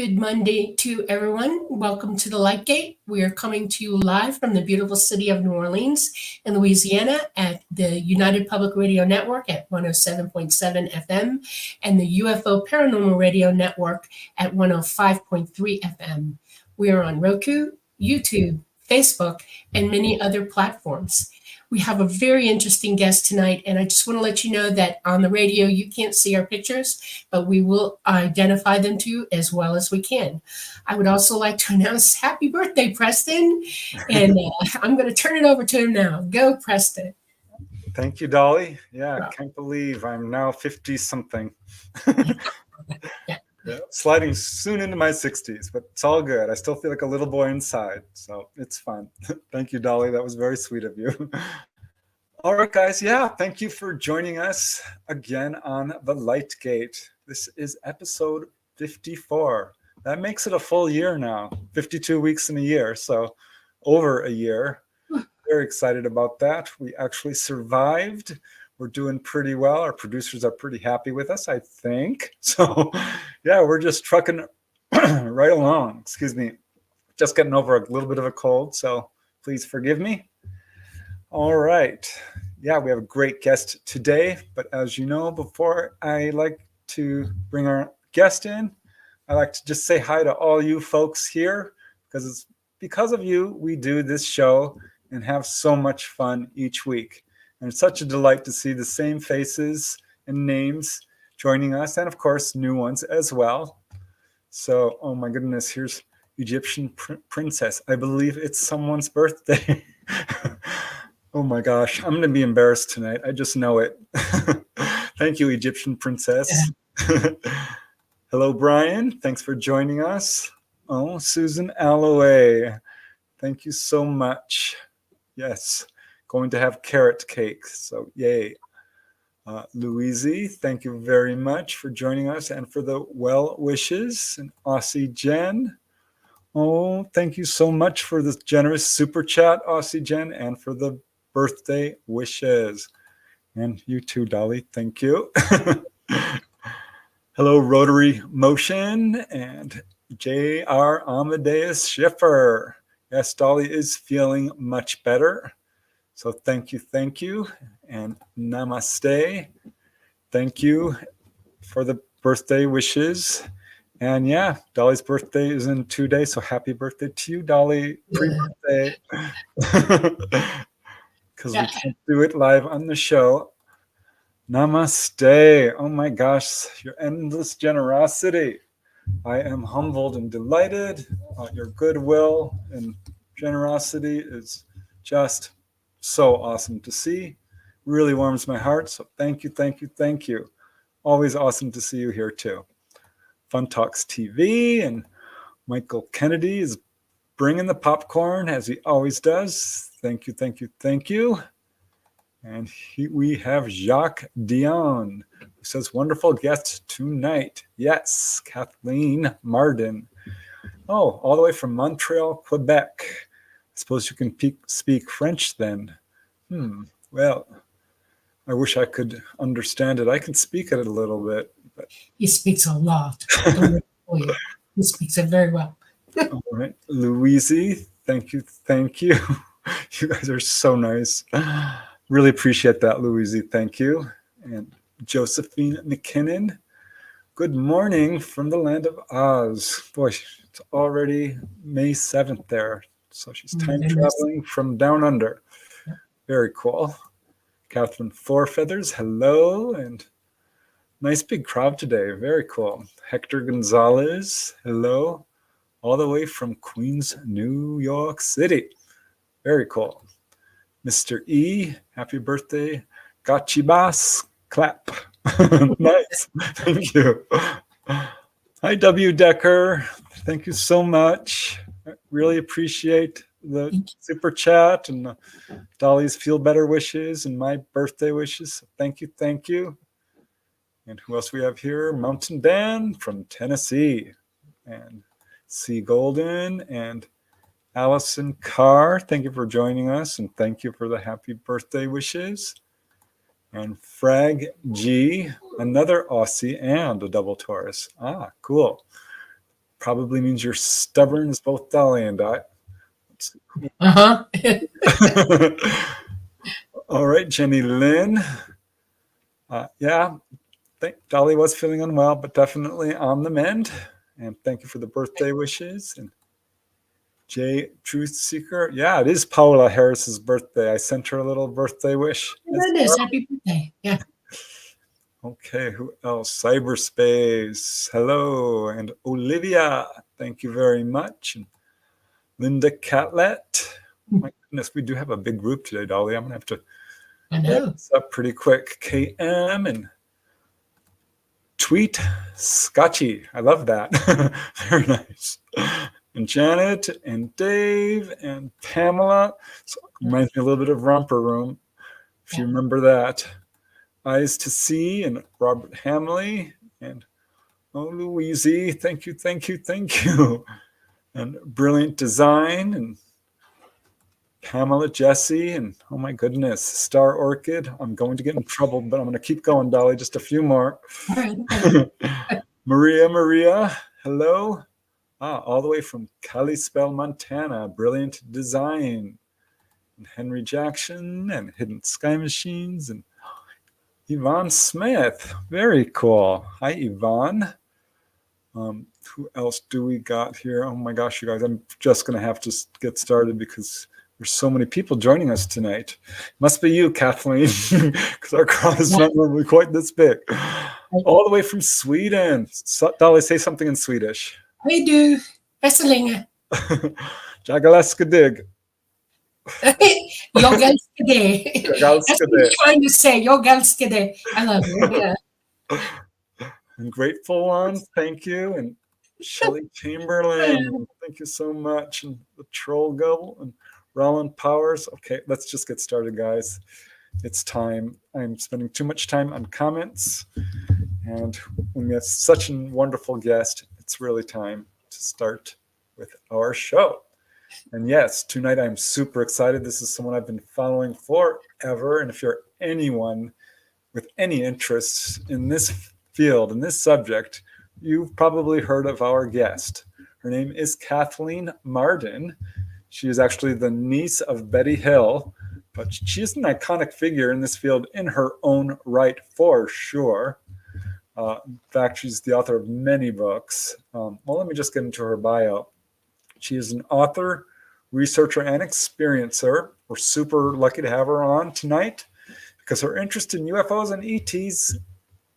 Good Monday to everyone. Welcome to the Light Gate. We are coming to you live from the beautiful city of New Orleans in Louisiana at the United Public Radio Network at 107.7 FM and the UFO Paranormal Radio Network at 105.3 FM. We are on Roku, YouTube, Facebook, and many other platforms. We have a very interesting guest tonight, and I just want to let you know that on the radio you can't see our pictures, but we will identify them to you as well as we can. I would also like to announce happy birthday, Preston, and I'm going to turn it over to him now. Go, Preston. Thank you, Dolly. Yeah, I can't believe I'm now 50-something. Yeah, sliding soon into my 60s, but it's all good. I still feel like a little boy inside, so it's fun. Thank you, Dolly. That was very sweet of you. All right, guys. Yeah, thank you for joining us again on The Light Gate. This is episode 54. That makes it a full year now, 52 weeks in a year, so over a year. Very excited about that. We actually survived. We're doing pretty well. Our producers are pretty happy with us, I think. So, yeah, we're just trucking right along. Excuse me. Just getting over a little bit of a cold, so please forgive me. All right. Yeah, we have a great guest today. But as you know, before I like to bring our guest in, I like to just say hi to all you folks here, because it's because of you we do this show and have so much fun each week. And it's such a delight to see the same faces and names joining us, and of course, new ones as well. So, oh my goodness, here's Egyptian Princess. I believe it's someone's birthday. Oh my gosh, I'm going to be embarrassed tonight. I just know it. Thank you, Egyptian Princess. Hello, Brian. Thanks for joining us. Oh, Susan Alloway. Thank you so much. Yes. Going to have carrot cake, so yay. Louise, thank you very much for joining us and for the well wishes. And Aussie Jen, oh, thank you so much for this generous super chat, Aussie Jen, and for the birthday wishes. And you too, Dolly, thank you. Hello, Rotary Motion and J.R. Amadeus Schiffer. Yes, Dolly is feeling much better. So thank you, and namaste. Thank you for the birthday wishes. And yeah, Dolly's birthday is in 2 days, so happy birthday to you, Dolly. Pre-birthday. Because we can't do it live on the show. Namaste. Oh my gosh, your endless generosity. I am humbled and delighted. Your goodwill and generosity is just so awesome to see. Really warms my heart. So thank you. Always awesome to see you here too. Fun Talks TV and Michael Kennedy is bringing the popcorn as he always does. Thank you. And we have Jacques Dion, who says, wonderful guest tonight. Yes, Kathleen Marden. Oh, all the way from Montreal, Quebec. I suppose you can speak French then. Well, I wish I could understand it. I can speak it a little bit. But... He speaks a lot. He speaks it very well. All right. Louise, thank you. You guys are so nice. Really appreciate that, Louise. Thank you. And Josephine McKinnon, good morning from the land of Oz. Boy, it's already May 7th there. So she's time traveling from down under. Very cool. Catherine Fourfeathers, hello. And nice big crowd today. Very cool. Hector Gonzalez, hello. All the way from Queens, New York City. Very cool. Mr. E, happy birthday. Gachibas, clap. Nice. Thank you. Hi, W. Decker. Thank you so much. I really appreciate the super chat and Dolly's feel better wishes and my birthday wishes. Thank you. And who else we have here? Mountain Dan from Tennessee. And C. Golden and Allison Carr. Thank you for joining us and thank you for the happy birthday wishes. And Frag G, another Aussie and a double Taurus. Ah, cool. probably means you're stubborn as both Dolly and I. Uh-huh. All right, Jenny Lynn. Yeah, Dolly was feeling unwell, but definitely on the mend. And thank you for the birthday wishes. And Jay Truth Seeker. Yeah, it is Paola Harris's birthday. I sent her a little birthday wish. That is. Happy birthday. Yeah. Okay, who else? Cyberspace. Hello. And Olivia. Thank you very much. And Linda Catlett. My goodness, we do have a big group today, Dolly. I'm going to have to I know. this up pretty quick. KM and Tweet Scotchy. I love that. Very nice. And Janet and Dave and Pamela. So reminds me a little bit of Romper Room, if you remember that. Eyes to See and Robert Hamley and Louise. Thank you, thank you, thank you. And Brilliant Design and Pamela Jesse and oh my goodness, Star Orchid. I'm going to get in trouble, but I'm going to keep going, Dolly. Just a few more. All right. Maria, hello. All the way from Kalispell, Montana. Brilliant Design. And Henry Jackson and Hidden Sky Machines and Yvonne Smith. Very cool. Hi, Yvonne. Who else do we got here? Oh my gosh, you guys, I'm just going to have to get started because there's so many people joining us tonight. Must be you, Kathleen, because our crowd is not normally quite this big. All the way from Sweden. Dolly, say something in Swedish. I do. Wrestling. Jagalaska dig. Jag älskar det. That's what I'm trying to say. Jag älskar det. I love it. Yeah. And Grateful One, thank you. And Shelley Chamberlain, thank you so much. And the Troll Go and Roland Powers. Okay, let's just get started, guys. It's time. I'm spending too much time on comments. And when we have such a wonderful guest, it's really time to start with our show. And yes, tonight I'm super excited. This is someone I've been following forever. And if you're anyone with any interest in this field, in this subject, you've probably heard of our guest. Her name is Kathleen Marden. She is actually the niece of Betty Hill, but she is an iconic figure in this field in her own right, for sure. In fact, she's the author of many books. Well, let me just get into her bio. She is an author, researcher, and experiencer. We're super lucky to have her on tonight because her interest in UFOs and ETs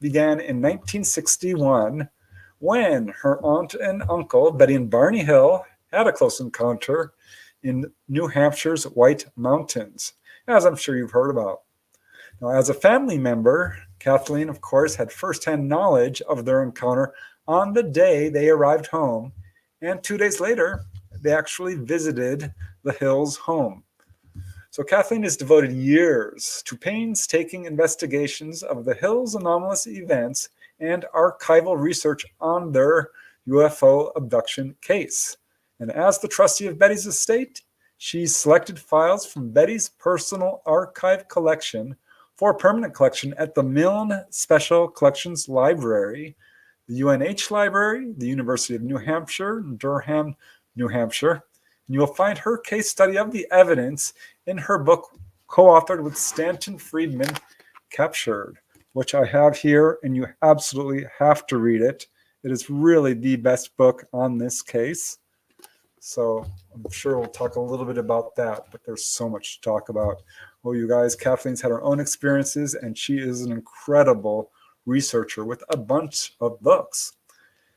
began in 1961 when her aunt and uncle, Betty and Barney Hill, had a close encounter in New Hampshire's White Mountains, as I'm sure you've heard about. Now, as a family member, Kathleen, of course, had firsthand knowledge of their encounter on the day they arrived home, and 2 days later, they actually visited the Hills' home. So Kathleen has devoted years to painstaking investigations of the Hills' anomalous events and archival research on their UFO abduction case. And as the trustee of Betty's estate, she selected files from Betty's personal archive collection for permanent collection at the Milne Special Collections Library, the UNH Library, the University of New Hampshire, Durham, New Hampshire. And you will find her case study of the evidence in her book, co-authored with Stanton Friedman, Captured, which I have here, and you absolutely have to read it. It is really the best book on this case. So I'm sure we'll talk a little bit about that, but there's so much to talk about. Well, you guys, Kathleen's had her own experiences, and she is an incredible researcher with a bunch of books.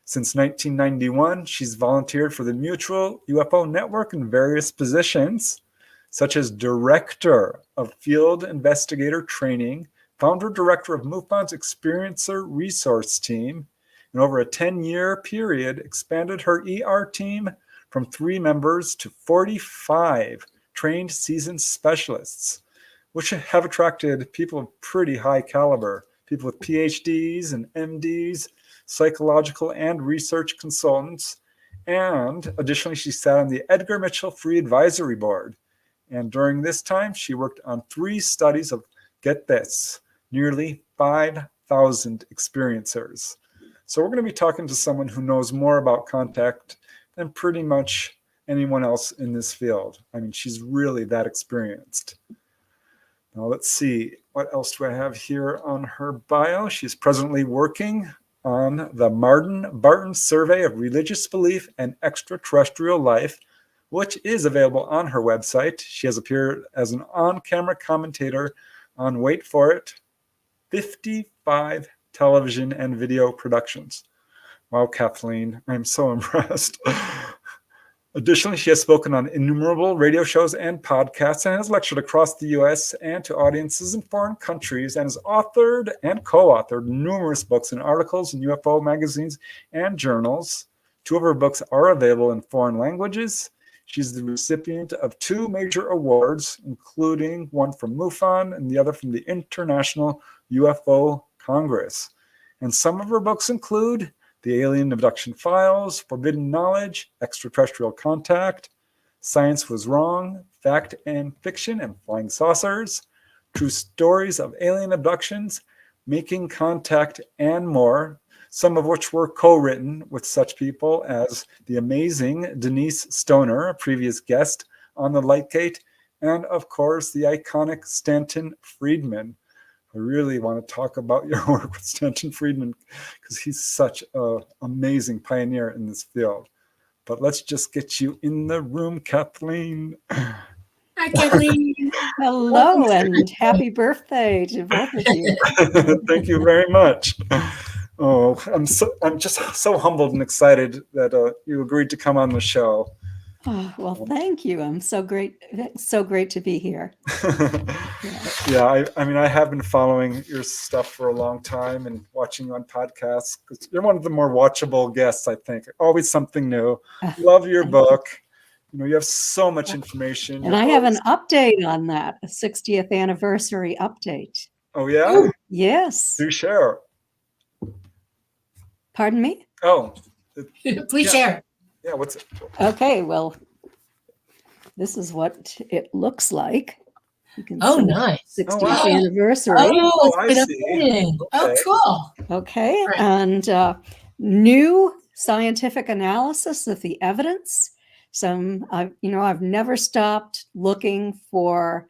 Since 1991, she's volunteered for the Mutual UFO Network in various positions, such as Director of Field Investigator Training, Founder-Director of MUFON's Experiencer Resource Team, and over a 10-year period expanded her ER team from 3 members to 45 trained seasoned specialists, which have attracted people of pretty high caliber, people with PhDs and MDs, psychological and research consultants. And additionally, she sat on the Edgar Mitchell Free Advisory Board. And during this time, she worked on 3 studies of, get this, nearly 5,000 experiencers. So we're going to be talking to someone who knows more about contact than pretty much anyone else in this field. I mean, she's really that experienced. Now let's see, what else do I have here on her bio? She's presently working on the Marden-Barton Survey of Religious Belief and Extraterrestrial Life, which is available on her website. She has appeared as an on-camera commentator on, wait for it, 55 television and video productions. Wow, Kathleen, I'm so impressed. Additionally, she has spoken on innumerable radio shows and podcasts and has lectured across the U.S. and to audiences in foreign countries, and has authored and co-authored numerous books and articles in UFO magazines and journals. 2 of her books are available in foreign languages. She's the recipient of 2 major awards, including one from MUFON and the other from the International UFO Congress. And some of her books include The Alien Abduction Files, Forbidden Knowledge, Extraterrestrial Contact, Science Was Wrong, Fact and Fiction and Flying Saucers, True Stories of Alien Abductions, Making Contact, and more, some of which were co-written with such people as the amazing Denise Stoner, a previous guest on the Lightgate, and of course the iconic Stanton Friedman. I really want to talk about your work with Stanton Friedman because he's such an amazing pioneer in this field. But let's just get you in the room, Kathleen. Hi, Kathleen. Hello and happy birthday to both of you. Thank you very much. Oh, I'm just so humbled and excited that you agreed to come on the show. Oh, well, thank you. I'm so great to be here. Yeah, I mean, I have been following your stuff for a long time and watching you on podcasts. You're one of the more watchable guests, I think. Always something new. Love your book. You know, you have so much information. And I have an update on that, a 60th anniversary update. Oh, yeah? Yes. Do share. Pardon me? Oh. Please share. Yeah, what's it? Okay, well, this is what it looks like. You can Oh, see nice. 60th wow. anniversary. Oh, I it's see. been updated. Oh, Okay. cool. Okay, Right. and new scientific analysis of the evidence. I've never stopped looking for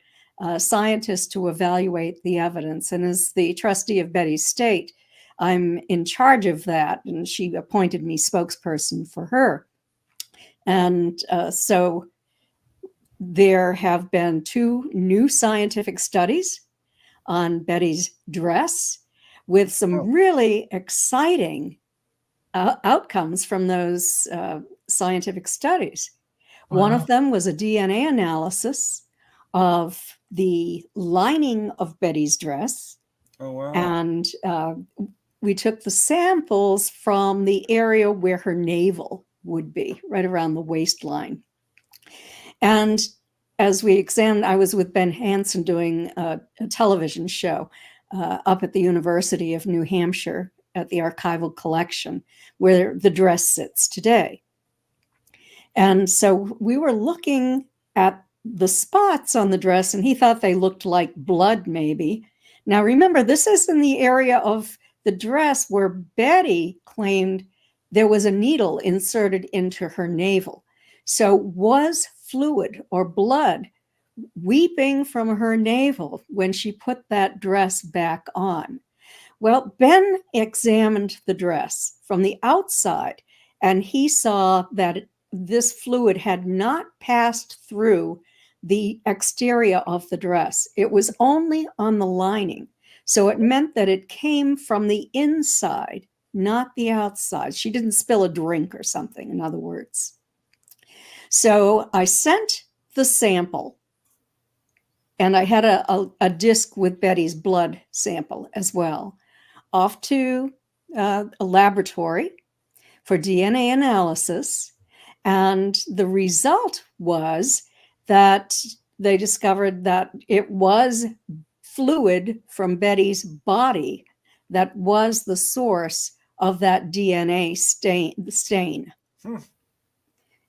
scientists to evaluate the evidence. And as the trustee of Betty's State, I'm in charge of that, and she appointed me spokesperson for her. And so there have been 2 new scientific studies on Betty's dress with some really exciting outcomes from those scientific studies. Wow. One of them was a DNA analysis of the lining of Betty's dress. Oh, wow. And we took the samples from the area where her navel would be, right around the waistline. And as we examined, I was with Ben Hansen doing a television show up at the University of New Hampshire at the archival collection where the dress sits today. And so we were looking at the spots on the dress, and he thought they looked like blood, maybe. Now, remember, this is in the area of the dress where Betty claimed there was a needle inserted into her navel. So was fluid or blood weeping from her navel when she put that dress back on? Well, Ben examined the dress from the outside, and he saw that this fluid had not passed through the exterior of the dress. It was only on the lining. So it meant that it came from the inside, not the outside. She didn't spill a drink or something, in other words. So I sent the sample, and I had a disc with Betty's blood sample as well, off to a laboratory for DNA analysis. And the result was that they discovered that it was fluid from Betty's body that was the source of that DNA stain.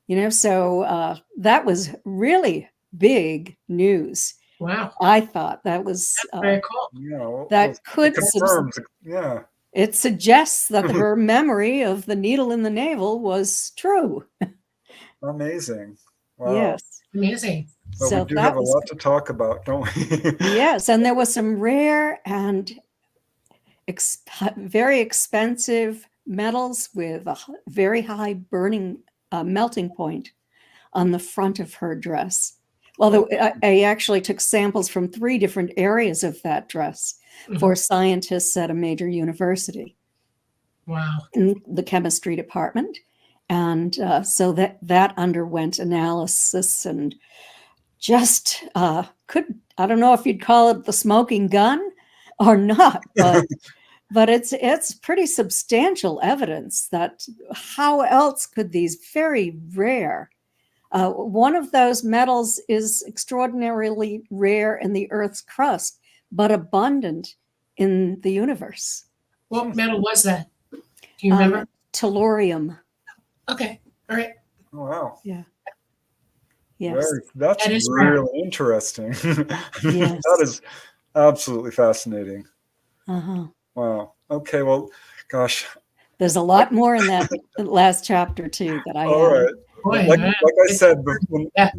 You know, so that was really big news. Wow. I thought that was Very cool. Yeah, that could confirms. Yeah. it suggests that her memory of the needle in the navel was true. Amazing. Wow. Yes. Amazing. Well, So we do that have a was lot to talk about, don't we? yes, and there was some rare and very expensive metals with a very high burning melting point on the front of her dress. Well, I actually took samples from 3 different areas of that dress for scientists at a major university. Wow. In the chemistry department. And so that underwent analysis and just I don't know if you'd call it the smoking gun or not, but it's pretty substantial evidence that how else could these very rare, one of those metals is extraordinarily rare in the Earth's crust, but abundant in the universe. What metal was that? Do you remember? Tellurium. Okay. All right. Oh, wow. Yeah. Yes. That's That is really interesting. Yes. That is absolutely fascinating. Uh-huh. Wow. Okay. Well, gosh. There's a lot more in that last chapter too that I All added. right. Boy, Like I said, Yeah.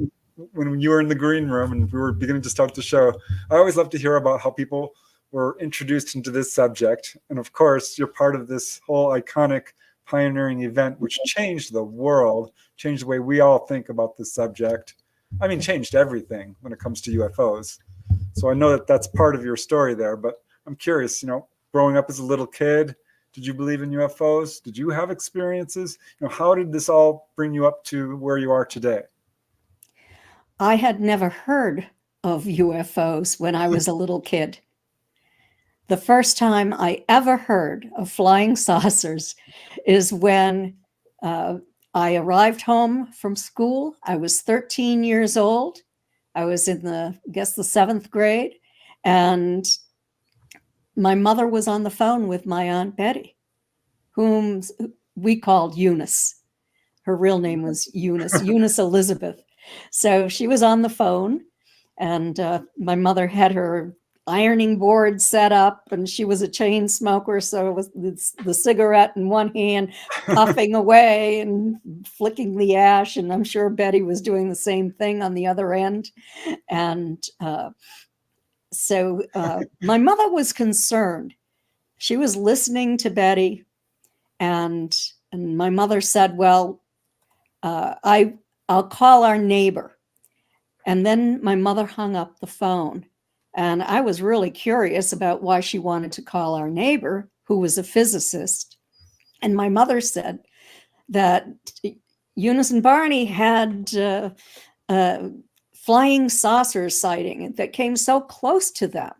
when you were in the green room and we were beginning to start the show, I always love to hear about how people were introduced into this subject. And of course, you're part of this whole iconic pioneering event, which changed the world, changed the way we all think about this subject. I mean, changed everything when it comes to UFOs. So I know that that's part of your story there, but I'm curious, growing up as a little kid, did you believe in UFOs? Did you have experiences? How did this all bring you up to where you are today? I had never heard of UFOs when I was a little kid. The first time I ever heard of flying saucers is when I arrived home from school. I was 13 years old. I was in the 7th grade, and my mother was on the phone with my Aunt Betty, whom we called Eunice. Her real name was Eunice Elizabeth. So she was on the phone, and my mother had her ironing board set up, and she was a chain smoker, so it was the cigarette in one hand, puffing away and flicking the ash, and I'm sure Betty was doing the same thing on the other end. And so my mother was concerned. She was listening to Betty, and my mother said, well, I'll call our neighbor. And then my mother hung up the phone. And I was really curious about why she wanted to call our neighbor, who was a physicist. And my mother said that Eunice and Barney had flying saucer sighting that came so close to them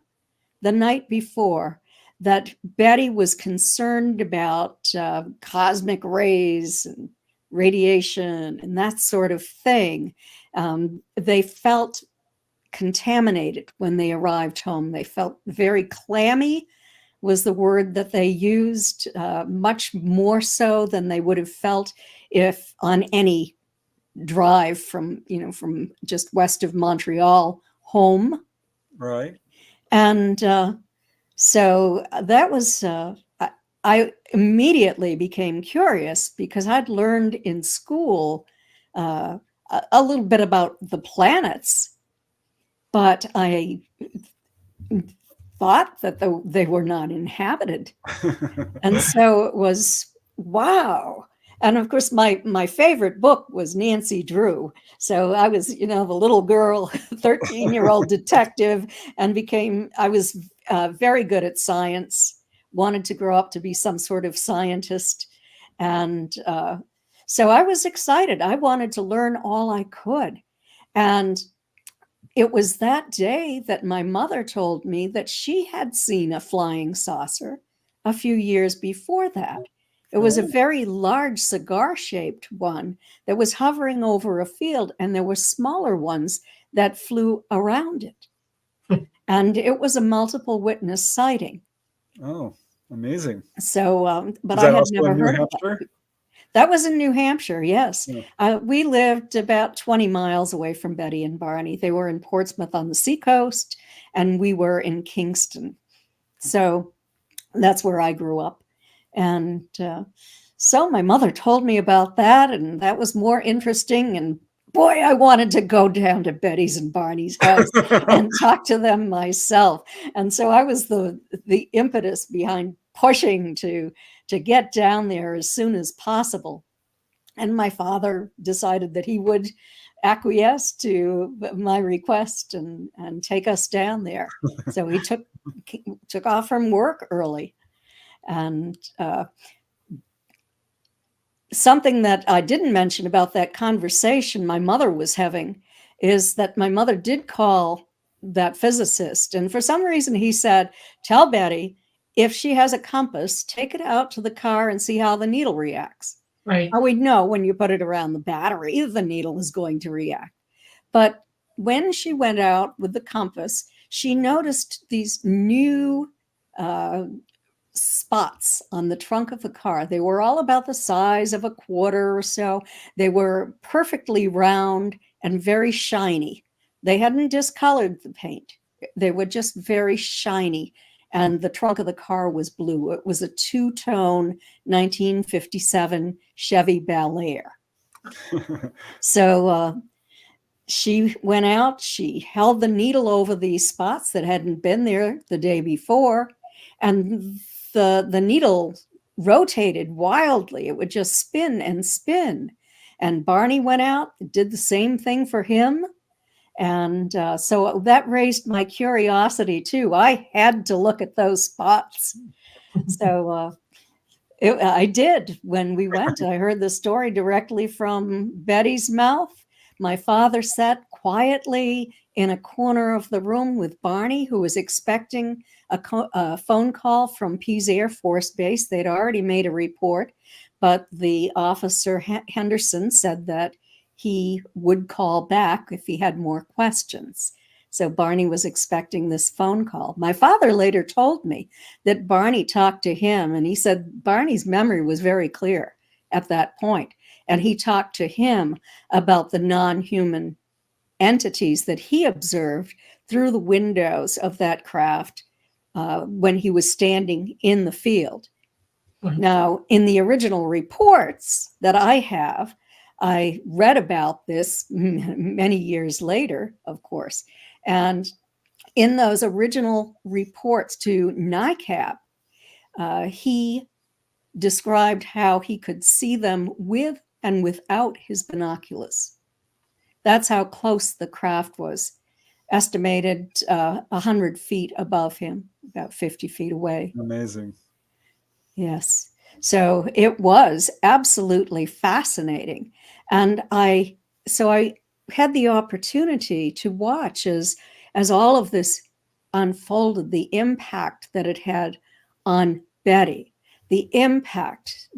the night before that Betty was concerned about cosmic rays and radiation and that sort of thing. They felt contaminated when they arrived home. They felt very clammy was the word that they used, much more so than they would have felt if on any drive from just west of Montreal home. Right. And so that was, I immediately became curious because I'd learned in school a little bit about the planets, but I thought that they were not inhabited. And so it was, wow. And of course, my favorite book was Nancy Drew. So I was, the little girl, 13-year-old detective, and I was very good at science, wanted to grow up to be some sort of scientist. And so I was excited. I wanted to learn all I could. And it was that day that my mother told me that she had seen a flying saucer a few years before that. It was a very large cigar-shaped one that was hovering over a field, and there were smaller ones that flew around it. And it was a multiple witness sighting. Oh, amazing. So, but Was I that had also never in New heard of Hampshire? that. That was in New Hampshire, yes. Yeah. We lived about 20 miles away from Betty and Barney. They were in Portsmouth on the seacoast, and we were in Kingston. So that's where I grew up. And so my mother told me about that, and that was more interesting. And boy, I wanted to go down to Betty's and Barney's house and talk to them myself. And so I was the impetus behind pushing to get down there as soon as possible. And my father decided that he would acquiesce to my request and take us down there. So he took off from work early. And something that I didn't mention about that conversation my mother was having is that my mother did call that physicist. And for some reason, he said, tell Betty, if she has a compass, take it out to the car and see how the needle reacts. Right. Now, we know when you put it around the battery, the needle is going to react. But when she went out with the compass, she noticed these new spots on the trunk of the car. They were all about the size of a quarter or so. They were perfectly round and very shiny. They hadn't discolored the paint. They were just very shiny. And the trunk of the car was blue. It was a two-tone 1957 Chevy Bel Air. So she went out, she held the needle over these spots that hadn't been there the day before, and the needle rotated wildly. It would just spin and spin. And Barney went out, did the same thing for him. And so that raised my curiosity too. I had to look at those spots. So I did when we went. I heard the story directly from Betty's mouth. My father sat quietly in a corner of the room with Barney, who was expecting a phone call from Pease Air Force Base. They'd already made a report, but the officer Henderson said that he would call back if he had more questions. So Barney was expecting this phone call. My father later told me that Barney talked to him, and he said Barney's memory was very clear at that point. And he talked to him about the non-human entities that he observed through the windows of that craft when he was standing in the field. Mm-hmm. Now, in the original reports that I have, I read about this many years later, of course. And in those original reports to NICAP, he described how he could see them with and without his binoculars. That's how close the craft was, estimated 100 feet above him, about 50 feet away. Amazing. Yes. So it was absolutely fascinating. And I had the opportunity to watch as all of this unfolded, the impact that it had on Betty, the impact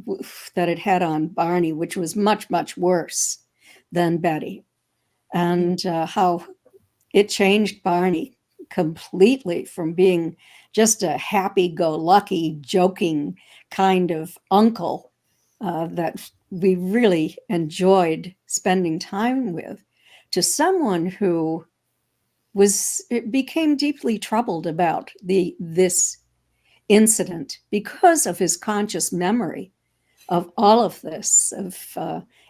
that it had on Barney, which was much, much worse than Betty, and how it changed Barney completely from being just a happy-go-lucky, joking kind of uncle that we really enjoyed spending time with, to someone who became deeply troubled about this incident because of his conscious memory of all of this,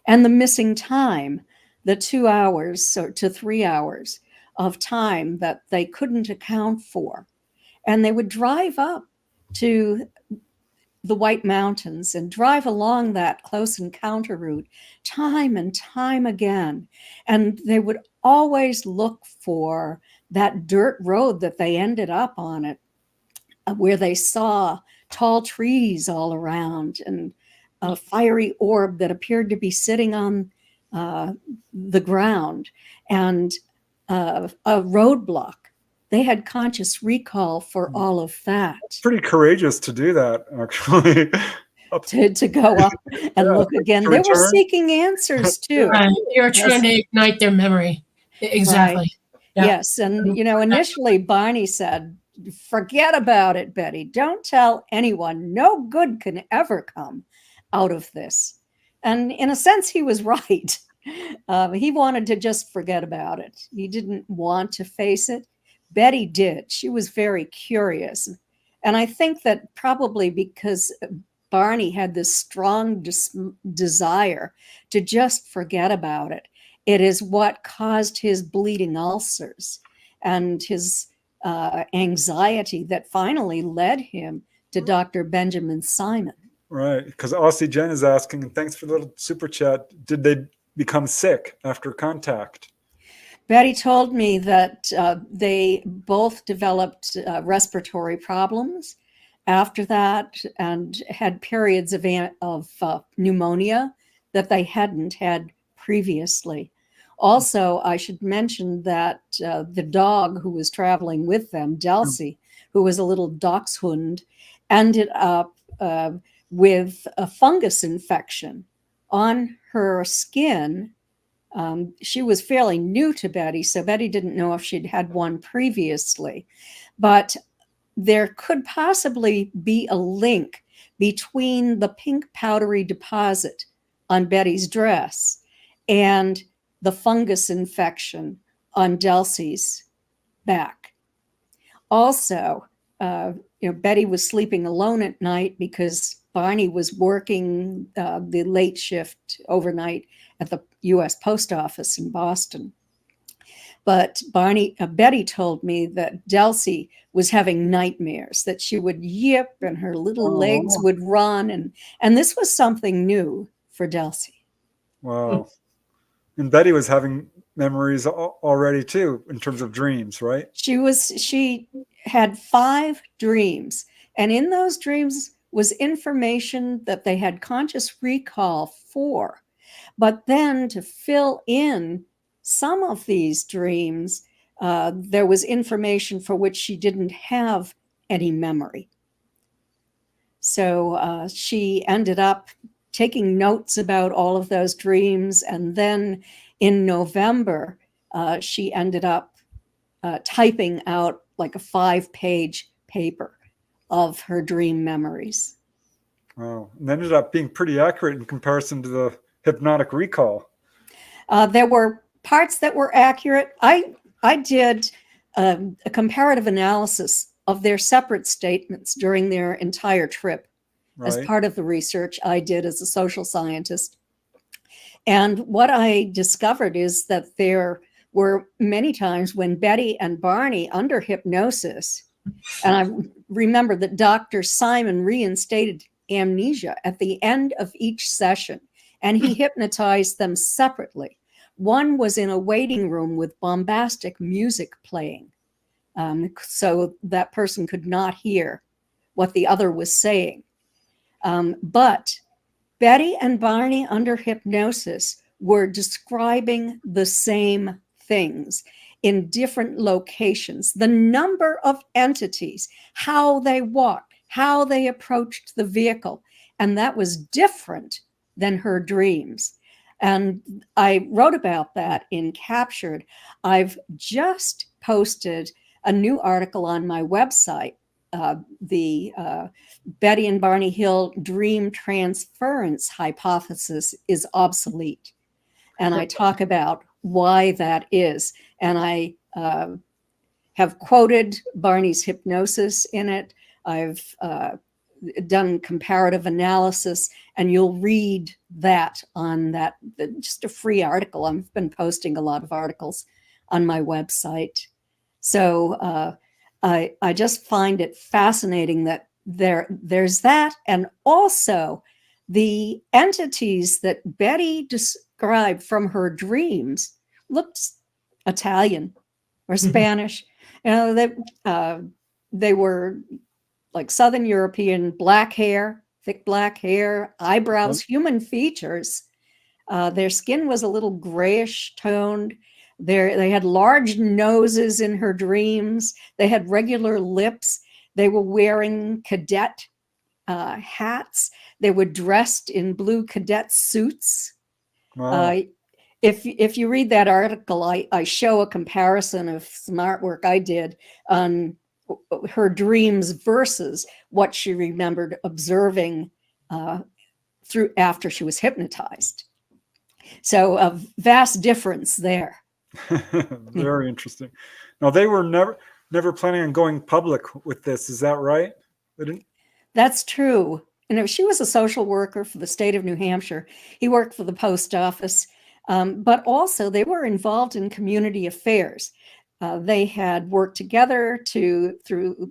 and the missing time, the 2 hours to 3 hours of time that they couldn't account for. And they would drive up to the White Mountains and drive along that close encounter route time and time again. And they would always look for that dirt road that they ended up on it, where they saw tall trees all around and a fiery orb that appeared to be sitting on the ground and a roadblock. They had conscious recall for all of that. It's pretty courageous to do that, actually. to go up and look again. They were seeking answers too. Right. They were trying to ignite their memory. Exactly. Right. Yeah. Yes. And, initially Barney said, forget about it, Betty. Don't tell anyone. No good can ever come out of this. And in a sense, he was right. He wanted to just forget about it. He didn't want to face it. Betty did. She was very curious. And I think that probably because Barney had this strong desire to just forget about it. It is what caused his bleeding ulcers and his anxiety that finally led him to Dr. Benjamin Simon. Right, because Aussie Jen is asking, and thanks for the little super chat, did they become sick after contact? Betty told me that they both developed respiratory problems after that and had periods of pneumonia that they hadn't had previously. Also, I should mention that the dog who was traveling with them, Delcy, who was a little dachshund, ended up with a fungus infection on her skin. She was fairly new to Betty, so Betty didn't know if she'd had one previously. But there could possibly be a link between the pink powdery deposit on Betty's dress and the fungus infection on Delcy's back. Also, Betty was sleeping alone at night because Barney was working the late shift overnight at the U.S. Post Office in Boston. But Betty told me that Delcy was having nightmares, that she would yip and her little legs would run. And this was something new for Delcy. Wow. And Betty was having memories already too, in terms of dreams, right? She had 5 dreams. And in those dreams was information that they had conscious recall for. But then to fill in some of these dreams, there was information for which she didn't have any memory. So she ended up taking notes about all of those dreams. And then in November, she ended up typing out like a 5-page paper of her dream memories. Wow. And ended up being pretty accurate in comparison to the hypnotic recall. There were parts that were accurate. I did a comparative analysis of their separate statements during their entire trip as part of the research I did as a social scientist. And what I discovered is that there were many times when Betty and Barney, under hypnosis, and I remember that Dr. Simon reinstated amnesia at the end of each session, and he hypnotized them separately. One was in a waiting room with bombastic music playing, so that person could not hear what the other was saying. But Betty and Barney, under hypnosis, were describing the same things in different locations. The number of entities, how they walked, how they approached the vehicle, and that was different than her dreams. And I wrote about that in Captured. I've just posted a new article on my website. The Betty and Barney Hill dream transference hypothesis is obsolete. And I talk about why that is. And I have quoted Barney's hypnosis in it. I've done comparative analysis, and you'll read that on that, just a free article. I've been posting a lot of articles on my website. So I just find it fascinating that there's that. And also the entities that Betty described from her dreams looked Italian or Spanish. They were like Southern European, black hair, thick black hair, eyebrows, human features. Their skin was a little grayish toned. They had large noses in her dreams. They had regular lips. They were wearing cadet hats. They were dressed in blue cadet suits. Wow. If you read that article, I show a comparison of some artwork I did on her dreams versus what she remembered observing through after she was hypnotized. So a vast difference there. Very interesting. Now, they were never planning on going public with this. Is that right? They didn't? That's true. she was a social worker for the state of New Hampshire. He worked for the post office, but also they were involved in community affairs. They had worked together through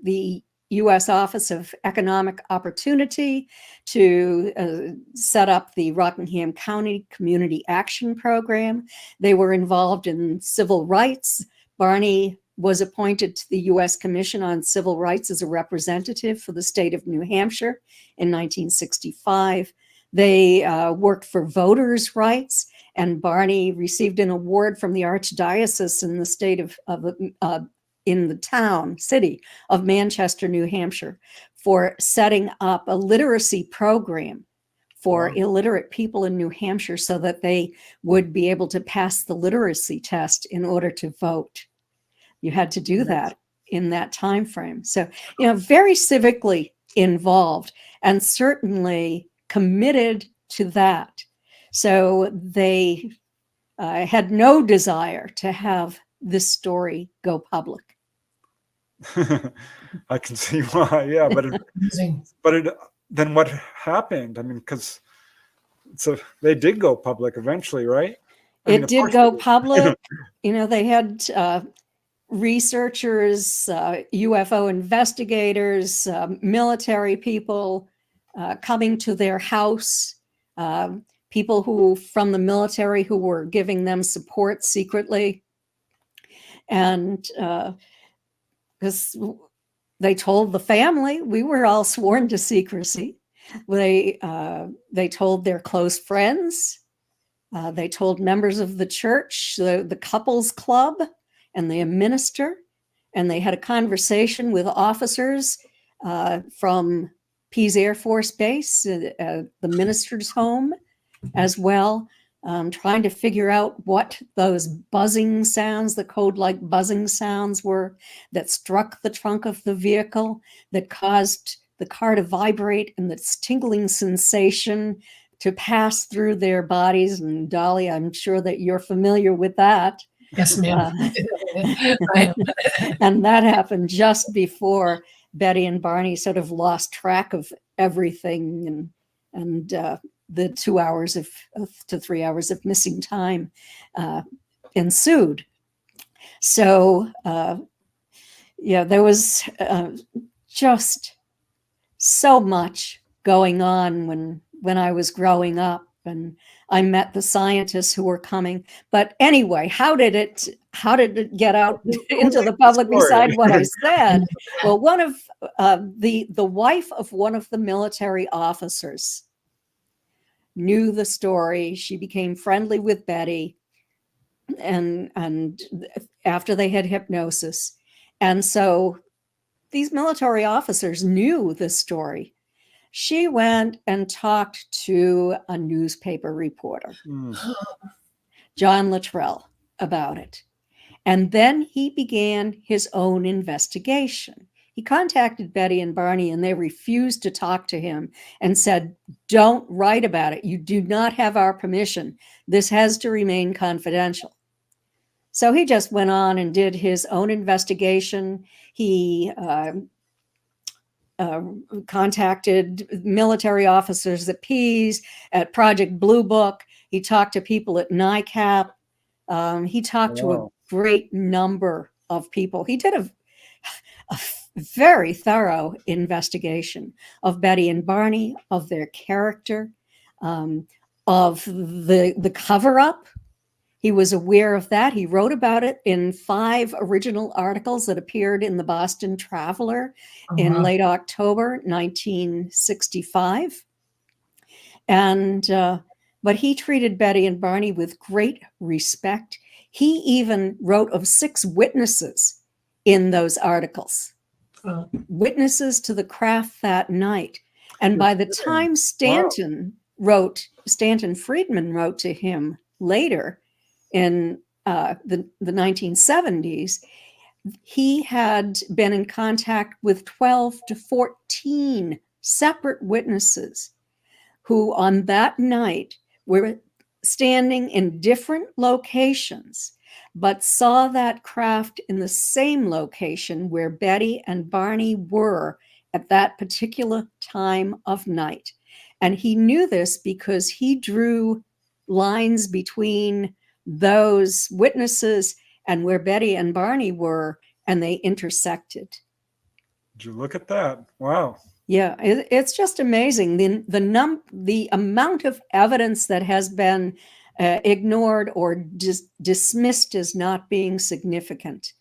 the U.S. Office of Economic Opportunity to set up the Rockingham County Community Action Program. They were involved in civil rights. Barney was appointed to the U.S. Commission on Civil Rights as a representative for the state of New Hampshire in 1965. They worked for voters' rights, and Barney received an award from the Archdiocese in the state in the city of Manchester, New Hampshire, for setting up a literacy program for illiterate people in New Hampshire so that they would be able to pass the literacy test in order to vote. You had to do that in that time frame. So, very civically involved and certainly committed to that. So they had no desire to have this story go public. I can see why. Yeah, then what happened? I mean, because they did go public eventually, right? It did go public. They had researchers, UFO investigators, military people coming to their house, people from the military who were giving them support secretly. And because they told the family, we were all sworn to secrecy. They told their close friends. They told members of the church, the couples club, and the minister. And they had a conversation with officers from Pease Air Force Base, the minister's home as well, trying to figure out what those buzzing sounds, the code-like buzzing sounds were that struck the trunk of the vehicle, that caused the car to vibrate, and this tingling sensation to pass through their bodies. And Dolly, I'm sure that you're familiar with that. Yes, ma'am. And that happened just before Betty and Barney sort of lost track of everything, and the 2 hours to 3 hours of missing time ensued. So, there was just so much going on when I was growing up, and I met the scientists who were coming. But anyway, how did it get out into the public besides what I said? Well, one of the wife of one of the military officers knew the story. She became friendly with Betty, and after they had hypnosis, and so these military officers knew the story. She went and talked to a newspaper reporter, John Luttrell, about it. And then he began his own investigation. He contacted Betty and Barney, and they refused to talk to him and said, "Don't write about it. You do not have our permission. This has to remain confidential." So he just went on and did his own investigation. He contacted military officers at Pease, at Project Blue Book. He talked to people at NICAP. He talked to a great number of people. He did a very thorough investigation of Betty and Barney, of their character, of the cover-up. He was aware of that. He wrote about it in 5 original articles that appeared in the Boston Traveler in late October 1965. And but he treated Betty and Barney with great respect. He even wrote of 6 witnesses in those articles, witnesses to the craft that night. And by the time Stanton Friedman wrote to him later, in the 1970s, he had been in contact with 12 to 14 separate witnesses who on that night were standing in different locations, but saw that craft in the same location where Betty and Barney were at that particular time of night. And he knew this because he drew lines between those witnesses and where Betty and Barney were, and they intersected. Did you look at that? Wow. Yeah, it's just amazing the amount of evidence that has been ignored or dismissed as not being significant,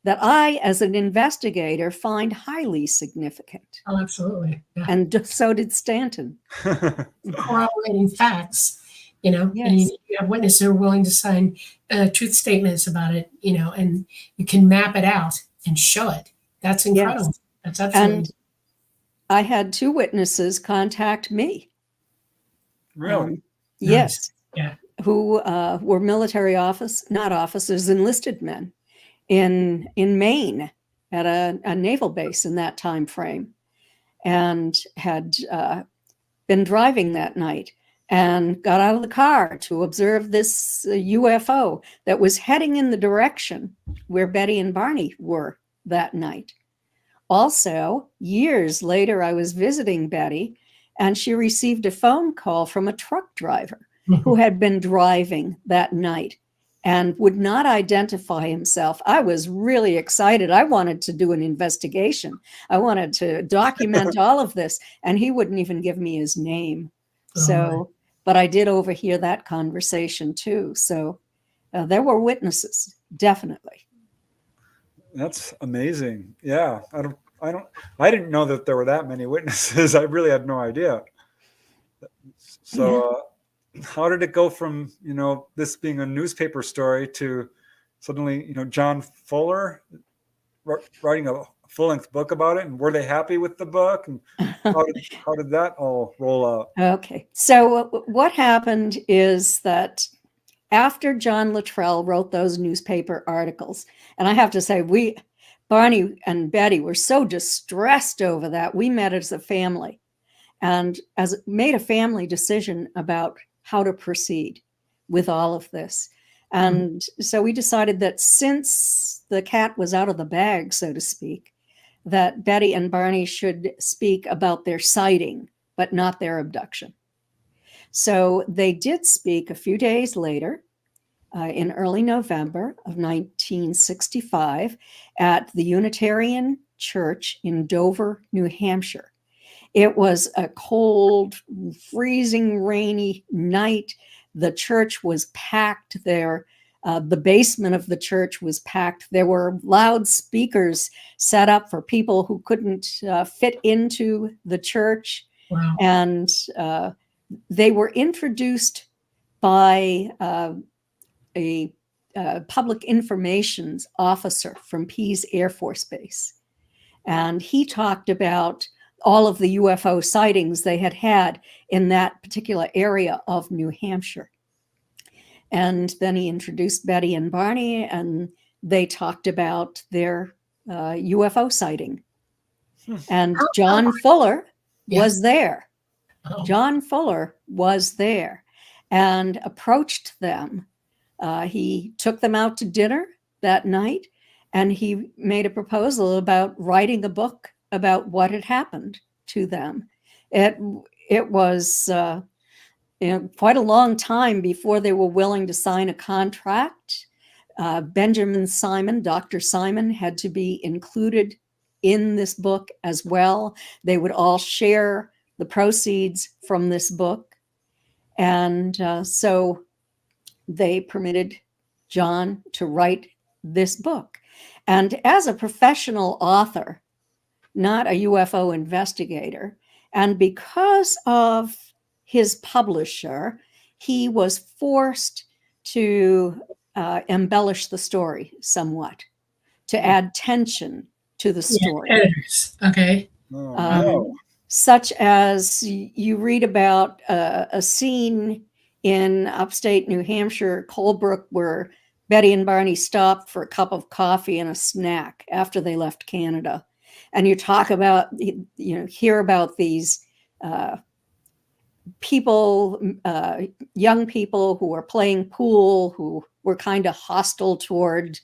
that I, as an investigator, find highly significant. Oh, absolutely. Yeah. And so did Stanton. Corroborating facts, you know, and Yes. you have witnesses who are willing to sign truth statements about it, you know, and you can map it out and show it. That's incredible. Yes. That's absolutely. And I had 2 witnesses contact me. Really? Yes. Yeah. Who were military not officers, enlisted men in Maine at a naval base in that time frame, and had been driving that night and got out of the car to observe this UFO that was heading in the direction where Betty and Barney were that night. Also, years later, I was visiting Betty, and she received a phone call from a truck driver who had been driving that night and would not identify himself. I was really excited. I wanted to do an investigation. I wanted to document all of this, and he wouldn't even give me his name. So, but I did overhear that conversation too. So there were witnesses, definitely. That's amazing. Yeah. I didn't know that there were that many witnesses. I really had no idea. So, how did it go from, you know, this being a newspaper story to suddenly, you know, John Fuller writing a full-length book about it? And were they happy with the book? And how did that all roll out? Okay. So what happened is that after John Luttrell wrote those newspaper articles, and I have to say, Barney and Betty were so distressed over that. We met as a family and made a family decision about how to proceed with all of this. And so we decided that since the cat was out of the bag, so to speak, that Betty and Barney should speak about their sighting, but not their abduction. So they did speak a few days later, in early November of 1965, at the Unitarian Church in Dover, New Hampshire. It was a cold, freezing, rainy night. The church was packed there. The basement of the church was packed. There were loudspeakers set up for people who couldn't fit into the church. Wow. And they were introduced by a public information officer from Pease Air Force Base. And he talked about all of the UFO sightings they had had in that particular area of New Hampshire. And then he introduced Betty and Barney, and they talked about their UFO sighting. And John Fuller was there. John Fuller was there and approached them. He took them out to dinner that night, and he made a proposal about writing a book about what had happened to them. It was quite a long time before they were willing to sign a contract. Benjamin Simon, Dr. Simon, had to be included in this book as well. They would all share the proceeds from this book. And so they permitted John to write this book. And as a professional author, not a UFO investigator, and because of his publisher, he was forced to embellish the story somewhat, to add tension to the story. Yeah, editors. Okay. Such as you read about a scene in upstate New Hampshire, Colebrook, where Betty and Barney stopped for a cup of coffee and a snack after they left Canada. And you talk about, hear about these people, young people who were playing pool, who were kind of hostile toward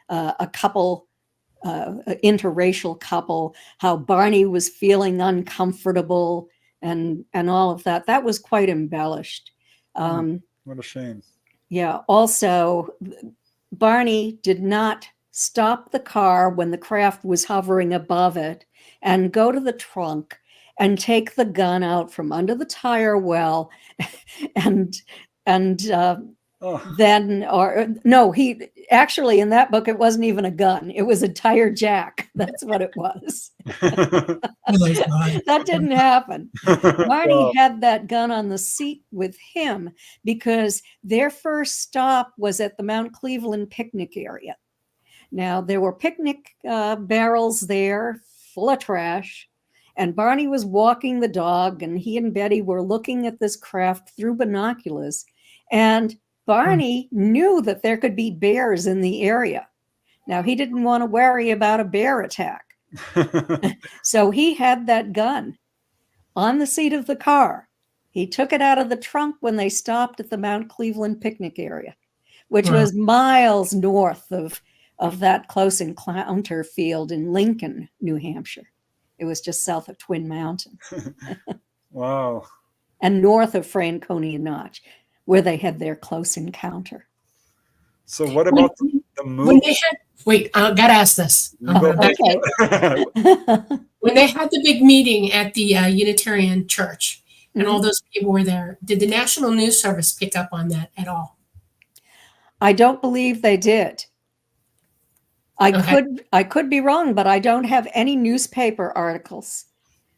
a couple interracial couple, how Barney was feeling uncomfortable and all of that. That was quite embellished. What a shame. Yeah. Also, Barney did not stop the car when the craft was hovering above it and go to the trunk and take the gun out from under the tire well and then, or no, he actually, in that book, it wasn't even a gun. It was a tire jack. That's what it was. Oh my God. That didn't happen. Barney Wow. had that gun on the seat with him because their first stop was at the Mount Cleveland picnic area. Now, there were picnic barrels there full of trash, and Barney was walking the dog, and he and Betty were looking at this craft through binoculars, and Barney knew that there could be bears in the area. Now, he didn't want to worry about a bear attack. So he had that gun on the seat of the car. He took it out of the trunk when they stopped at the Mount Cleveland picnic area, which was miles north of that close encounter field in Lincoln, New Hampshire. It was just south of Twin Mountain. Wow. And north of Franconia Notch, where they had their close encounter. So what about the When movie? they had, wait, I gotta ask this. Okay. When they had the big meeting at the Unitarian Church and all those people were there, did the National News Service pick up on that at all? I don't believe they did. I could be wrong, but I don't have any newspaper articles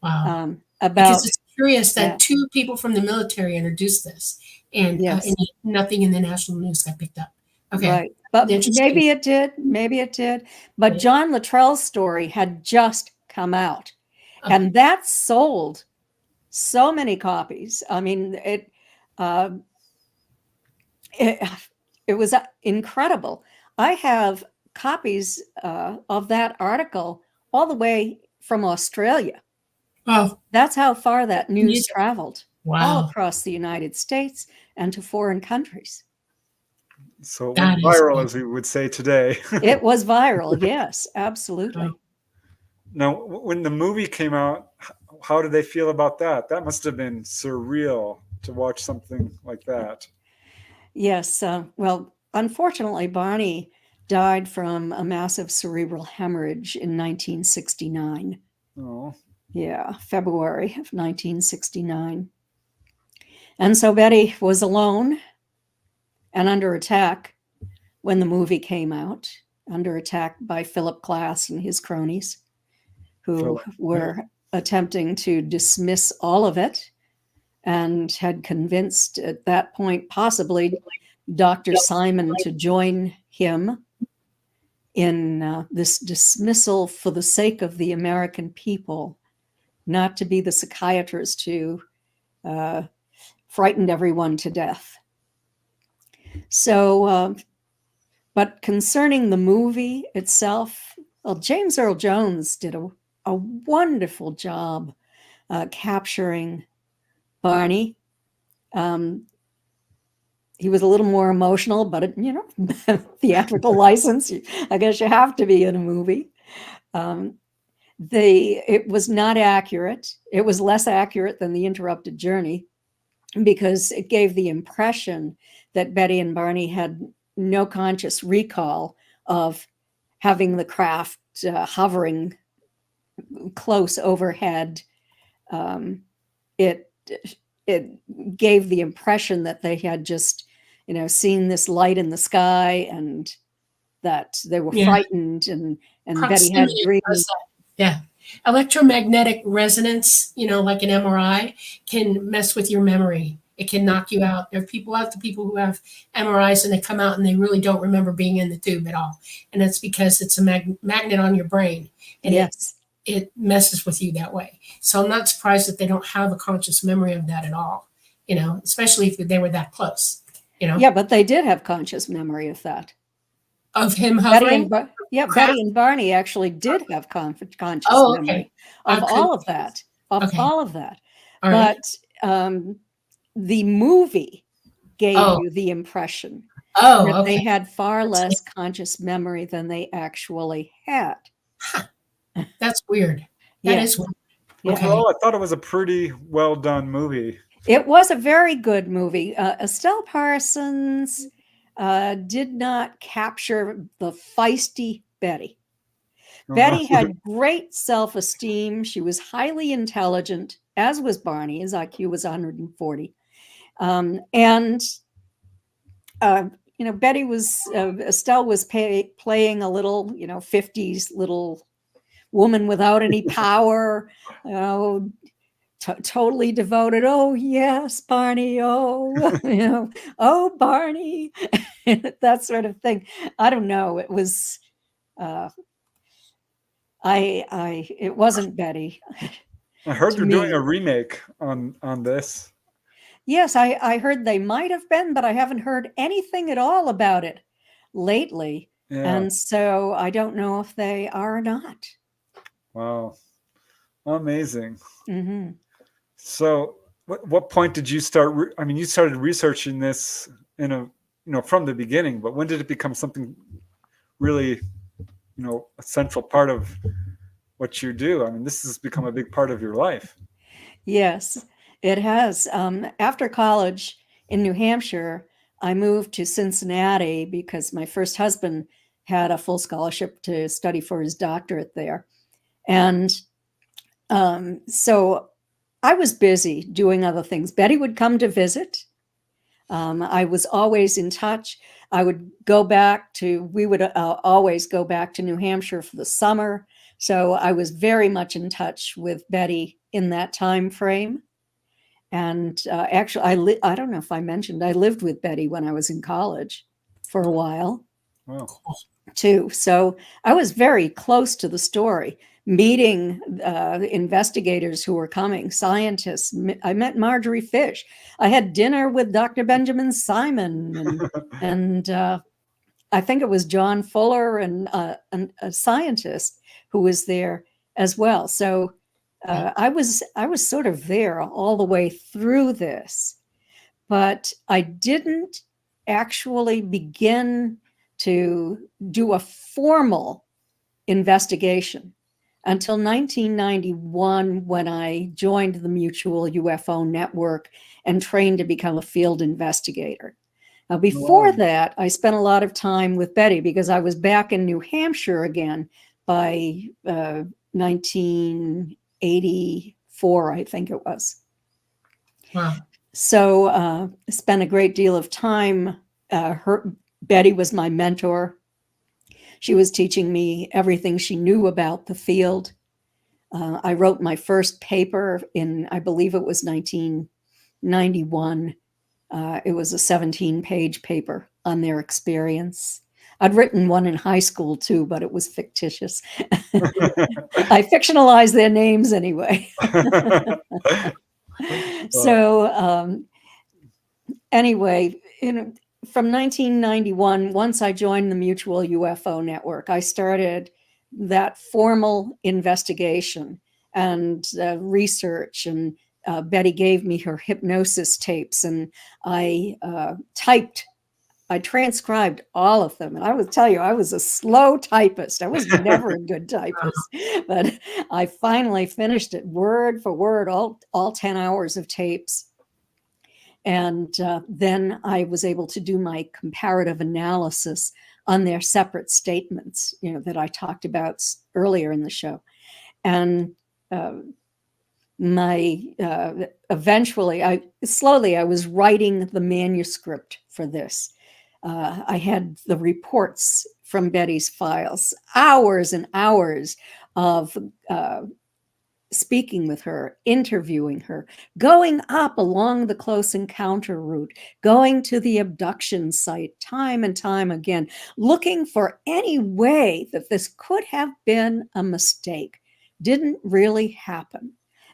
Wow. about. Because it's curious that yeah. two people from the military introduced this, and, Yes. and nothing in the national news got picked up. Okay. Right. But Interesting. maybe it did. Maybe it did. But Yeah. John Luttrell's story had just come out, Okay. and that sold so many copies. I mean, it was incredible. I have copies of that article all the way from Australia. Oh, That's how far that news Amazing. traveled, all wow. across the United States and to foreign countries. So it That went is viral, great. as we would say today. It was viral. Yes, absolutely. Wow. Now, when the movie came out, how did they feel about that? That must have been surreal to watch something like that. Yes. Well, unfortunately, Barney died from a massive cerebral hemorrhage in 1969. Oh, Yeah, February of 1969. And so Betty was alone and under attack when the movie came out, under attack by Philip Glass and his cronies, who were attempting to dismiss all of it and had convinced at that point possibly Dr. Simon to join him in this dismissal for the sake of the American people, not to be the psychiatrist who frightened everyone to death. So, but concerning the movie itself, well, James Earl Jones did a wonderful job capturing Barney. He was a little more emotional, but theatrical license. I guess you have to be in a movie. It was not accurate. It was less accurate than The Interrupted Journey because it gave the impression that Betty and Barney had no conscious recall of having the craft hovering close overhead. It gave the impression that they had just, seen this light in the sky and that they were frightened and Betty had dreams. Yeah. Electromagnetic resonance, like an MRI, can mess with your memory. It can knock you out. There are people who have MRIs and they come out and they really don't remember being in the tube at all. And that's because it's a magnet on your brain. And yes. It messes with you that way. So I'm not surprised that they don't have a conscious memory of that at all, especially if they were that close, Yeah, but they did have conscious memory of that. Of him hovering? Betty and Barney actually did have conscious memory of all of that. All of that. All right. But the movie gave you the impression that they had far less conscious memory than they actually had. That's weird. That Yeah. is weird. Yeah. Okay. Overall, I thought it was a pretty well done movie. It was a very good movie. Estelle Parsons did not capture the feisty Betty. Betty had great self-esteem. She was highly intelligent, as was Barney. His IQ was 140. Betty was, Estelle was playing a little, 50s little woman without any power, totally devoted. Oh, yes, Barney. Oh, oh, Barney, that sort of thing. I don't know. It was, it wasn't Betty. I heard To they're doing me. a remake on this. Yes, I heard they might have been, but I haven't heard anything at all about it lately. Yeah. And so I don't know if they are or not. Wow. Amazing. Hmm. So what point did you start? I mean, you started researching this from the beginning, but when did it become something really, a central part of what you do? I mean, this has become a big part of your life. Yes, it has. After college in New Hampshire, I moved to Cincinnati because my first husband had a full scholarship to study for his doctorate there. And so I was busy doing other things. Betty would come to visit. I was always in touch. We would always go back to New Hampshire for the summer. So I was very much in touch with Betty in that time frame. And actually, I don't know if I mentioned, I lived with Betty when I was in college for a while. Wow. Too. So I was very close to the story, meeting investigators who were coming, scientists. I met Marjorie Fish. I had dinner with Dr. Benjamin Simon, and I think it was John Fuller and a scientist who was there as well. So I was sort of there all the way through this, but I didn't actually begin to do a formal investigation until 1991, when I joined the Mutual UFO Network and trained to become a field investigator. Now, before that, I spent a lot of time with Betty because I was back in New Hampshire again by 1984, I think it was. Wow. So I spent a great deal of time. Betty was my mentor. She was teaching me everything she knew about the field. I wrote my first paper in, I believe it was 1991. It was a 17-page paper on their experience. I'd written one in high school too, but it was fictitious. I fictionalized their names anyway. So anyway, from 1991, once I joined the Mutual UFO Network, I started that formal investigation and research. And Betty gave me her hypnosis tapes, and I transcribed all of them. And I would tell you, I was a slow typist. I was never a good typist, but I finally finished it word for word, all 10 hours of tapes. And then I was able to do my comparative analysis on their separate statements, that I talked about earlier in the show. And eventually, I was writing the manuscript for this. I had the reports from Betty's files, hours and hours of speaking with her, interviewing her, going up along the close encounter route, going to the abduction site time and time again, looking for any way that this could have been a mistake. Didn't really happen.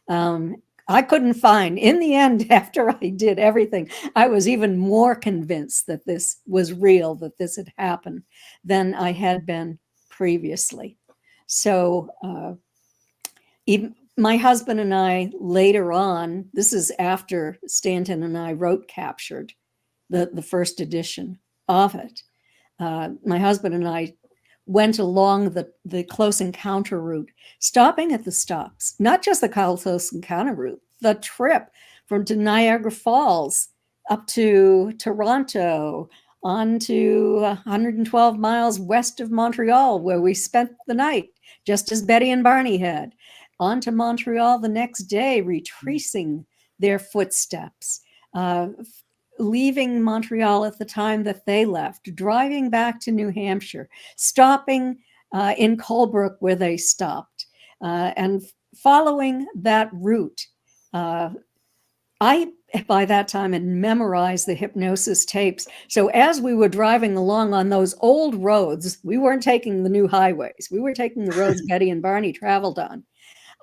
I couldn't find, in the end, after I did everything, I was even more convinced that this was real, that this had happened, than I had been previously. So even my husband and I later on, this is after Stanton and I wrote Captured, the first edition of it. My husband and I went along the close encounter route, stopping at the stops, not just the close encounter route, the trip from to Niagara Falls up to Toronto, on to 112 miles west of Montreal, where we spent the night, just as Betty and Barney had, on to Montreal the next day, retracing their footsteps, leaving Montreal at the time that they left, driving back to New Hampshire, stopping in Colebrook where they stopped, and following that route. I, by that time, had memorized the hypnosis tapes. So as we were driving along on those old roads, we weren't taking the new highways. We were taking the roads Betty and Barney traveled on.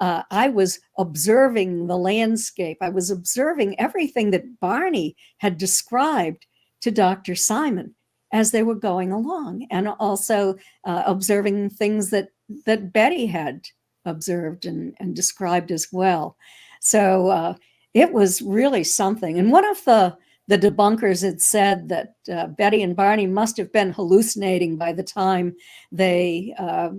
I was observing the landscape. I was observing everything that Barney had described to Dr. Simon as they were going along, and also observing things that Betty had observed and described as well. So it was really something. And one of the debunkers had said that Betty and Barney must have been hallucinating by the time they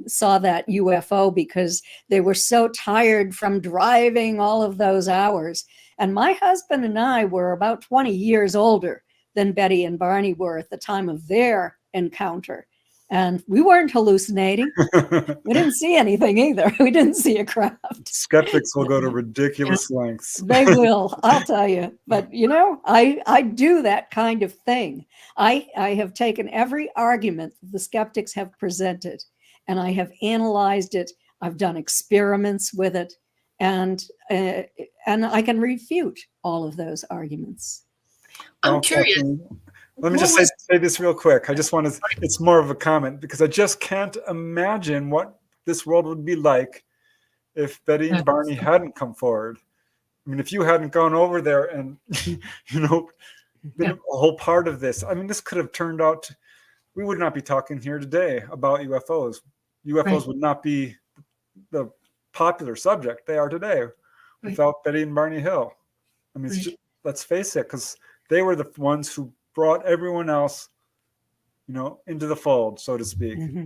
saw that UFO, because they were so tired from driving all of those hours. And my husband and I were about 20 years older than Betty and Barney were at the time of their encounter. And we weren't hallucinating. We didn't see anything either. We didn't see a craft. Skeptics will go to ridiculous lengths. They will, I'll tell you. But, you know, I do that kind of thing. I have taken every argument that the skeptics have presented, and I have analyzed it. I've done experiments with it, and I can refute all of those arguments. I'm curious. Let me just say this real quick. I just want to, it's more of a comment, because I just can't imagine what this world would be like if Betty and Barney hadn't come forward. I mean, if you hadn't gone over there and, you know, been a whole part of this, I mean, this could have turned out, we would not be talking here today about UFOs. UFOs would not be the popular subject they are today without Betty and Barney Hill. I mean, it's just, let's face it, because they were the ones who brought everyone else, you know, into the fold, so to speak. Mm-hmm.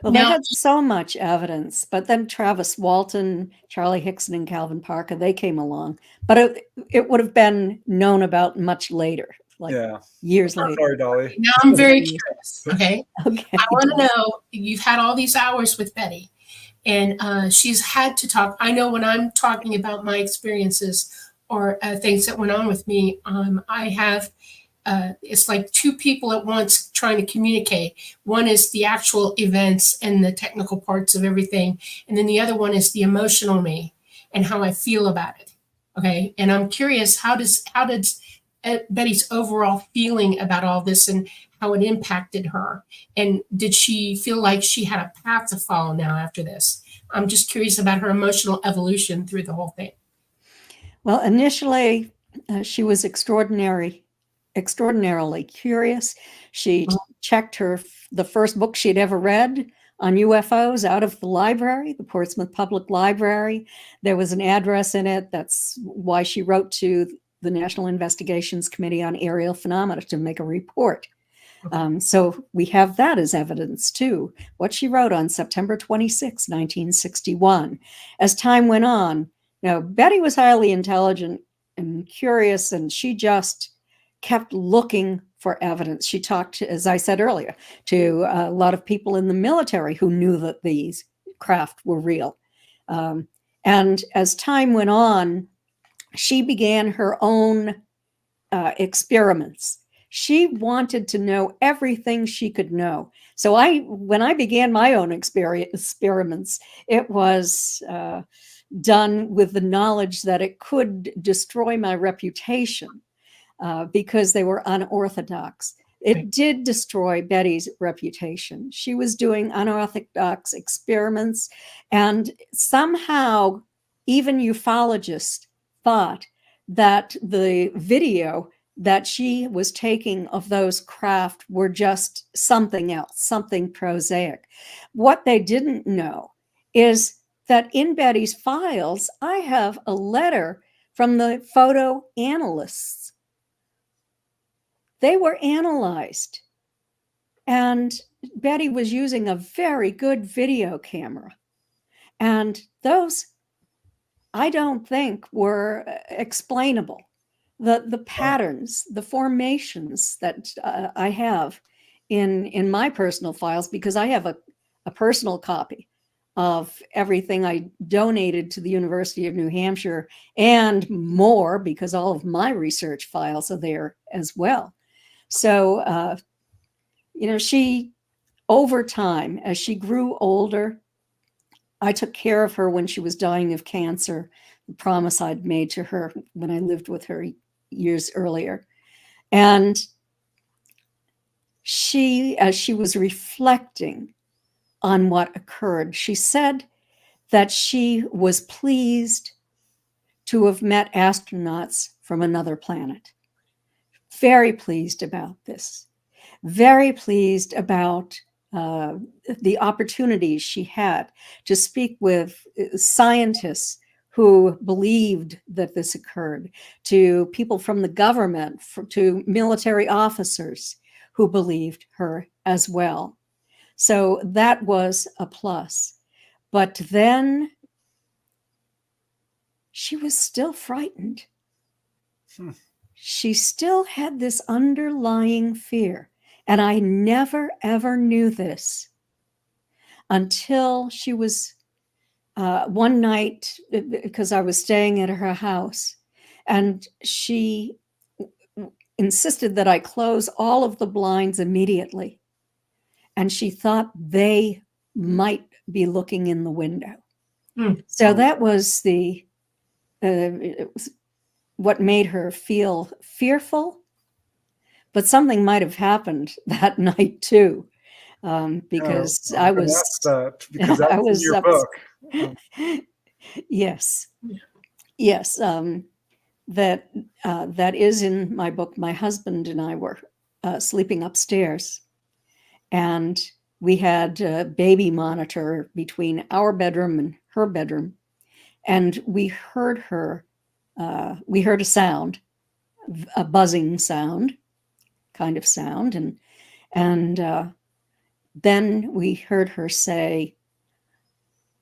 Well, they had so much evidence, but then Travis Walton, Charlie Hickson, and Calvin Parker, they came along. But it would have been known about much later, like years later. Sorry, Dolly. Now I'm very curious, okay? I want to know, you've had all these hours with Betty, and she's had to talk. I know when I'm talking about my experiences or things that went on with me, I have it's like two people at once trying to communicate. One is the actual events and the technical parts of everything, and then the other one is the emotional me and how I feel about it. Okay, and I'm curious, how did Betty's overall feeling about all this and how it impacted her, and did she feel like she had a path to follow now after this? I'm just curious about her emotional evolution through the whole thing. Well, initially, she was extraordinarily curious. She checked the first book she'd ever read on UFOs out of the library, the Portsmouth Public Library. There was an address in it. That's why she wrote to the National Investigations Committee on Aerial Phenomena to make a report. So we have that as evidence too, what she wrote on September 26, 1961. As time went on, now Betty was highly intelligent and curious, and she just kept looking for evidence. She talked, as I said earlier, to a lot of people in the military who knew that these craft were real. And as time went on, she began her own experiments. She wanted to know everything she could know. So when I began my own experiments, it was done with the knowledge that it could destroy my reputation. Because they were unorthodox. It did destroy Betty's reputation. She was doing unorthodox experiments, and somehow even ufologists thought that the video that she was taking of those craft were just something else, something prosaic. What they didn't know is that in Betty's files, I have a letter from the photo analysts. They were analyzed. And Betty was using a very good video camera. And those, I don't think, were explainable. The patterns, the formations that I have in my personal files, because I have a personal copy of everything I donated to the University of New Hampshire and more, because all of my research files are there as well. So, she, over time, as she grew older, I took care of her when she was dying of cancer, the promise I'd made to her when I lived with her years earlier. And she, as she was reflecting on what occurred, she said that she was pleased to have met astronauts from another planet. Very pleased about this. Very pleased about the opportunities she had to speak with scientists who believed that this occurred, to people from the government, to military officers who believed her as well. So that was a plus. But then she was still frightened. She still had this underlying fear. And I never, ever knew this until she was one night, because I was staying at her house, and she insisted that I close all of the blinds immediately. And she thought they might be looking in the window. So that was what made her feel fearful. But something might have happened that night too, because I was because that was in your book. Yes, yes, that is in my book. My husband and I were sleeping upstairs, and we had a baby monitor between our bedroom and her bedroom, and we heard her. We heard a sound, a buzzing sound, kind of sound, and then we heard her say,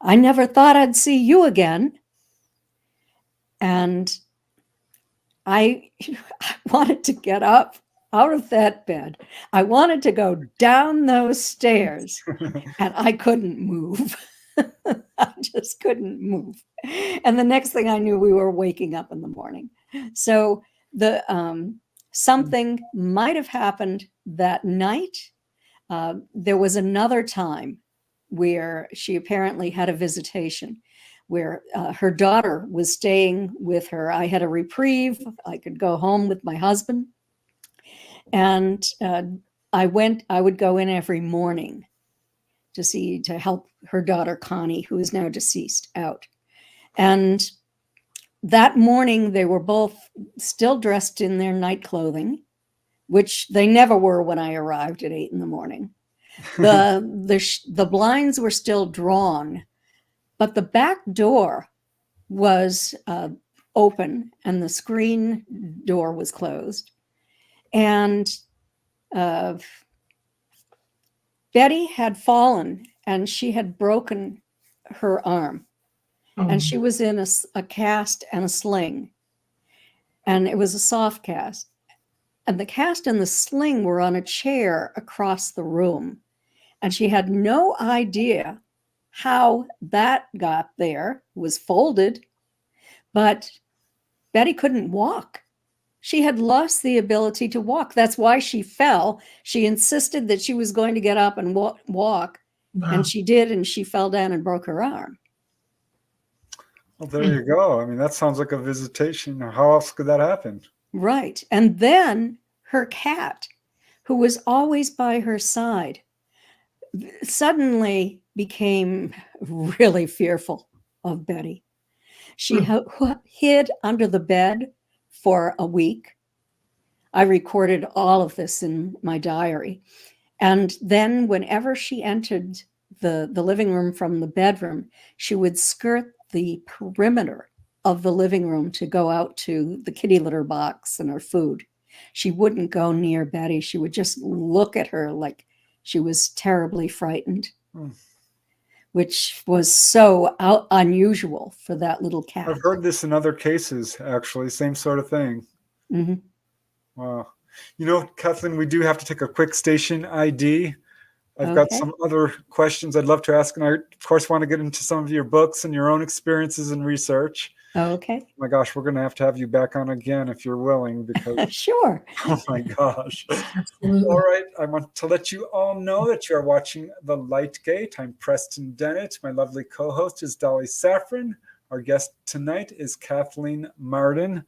"I never thought I'd see you again." And I wanted to get up out of that bed. I wanted to go down those stairs, and I couldn't move. I just couldn't move. And the next thing I knew, we were waking up in the morning. So the something might have happened that night. There was another time where she apparently had a visitation, where her daughter was staying with her. I had a reprieve. I could go home with my husband. And I would go in every morning to help her daughter, Connie, who is now deceased, out. And that morning, they were both still dressed in their night clothing, which they never were when I arrived at 8 a.m. The blinds were still drawn, but the back door was open and the screen door was closed. And Betty had fallen and she had broken her arm. And she was in a cast and a sling. And it was a soft cast. And the cast and the sling were on a chair across the room. And she had no idea how that got there. It was folded. But Betty couldn't walk. She had lost the ability to walk. That's why she fell. She insisted that she was going to get up and walk. Wow. And she did, and she fell down and broke her arm. Well, there you go. I mean, that sounds like a visitation. How else could that happen? Right. And then her cat, who was always by her side, suddenly became really fearful of Betty. She hid under the bed for a week. I recorded all of this in my diary. And then whenever she entered the living room from the bedroom, she would skirt the perimeter of the living room to go out to the kitty litter box and her food. She wouldn't go near Betty. She would just look at her like she was terribly frightened, Hmm. which was so unusual for that little cat. I've heard this in other cases, actually, same sort of thing. Hmm. Wow. You know, Kathleen, we do have to take a quick station ID. I've got Okay. some other questions I'd love to ask, and I, of course, want to get into some of your books and your own experiences and research. Okay. Oh my gosh, we're going to have you back on again if you're willing, because, Sure. oh my gosh. Absolutely. All right, I want to let you all know that you are watching The Light Gate. I'm Preston Dennett. My lovely co-host is Dolly Safran. Our guest tonight is Kathleen Marden,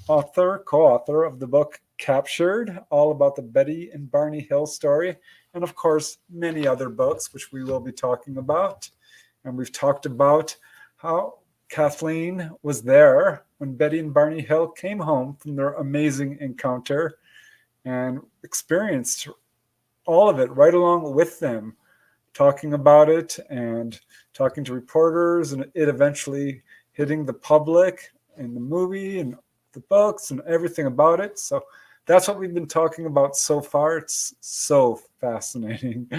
co-author of the book Captured, all about the Betty and Barney Hill story, and of course, many other books, which we will be talking about. And we've talked about how Kathleen was there when Betty and Barney Hill came home from their amazing encounter and experienced all of it right along with them, talking about it and talking to reporters, and it eventually hitting the public in the movie and the books and everything about it. So that's what we've been talking about so far. It's so fascinating.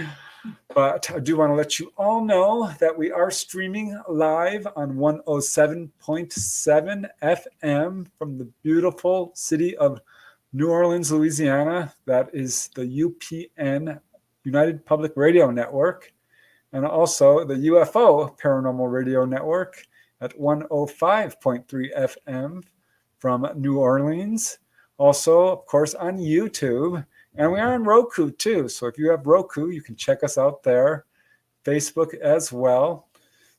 But I do want to let you all know that we are streaming live on 107.7 FM from the beautiful city of New Orleans, Louisiana. That is the UPN, United Public Radio Network, and also the UFO Paranormal Radio Network at 105.3 FM from New Orleans. Also, of course, on YouTube. And we are on Roku too. So if you have Roku, you can check us out there. Facebook as well.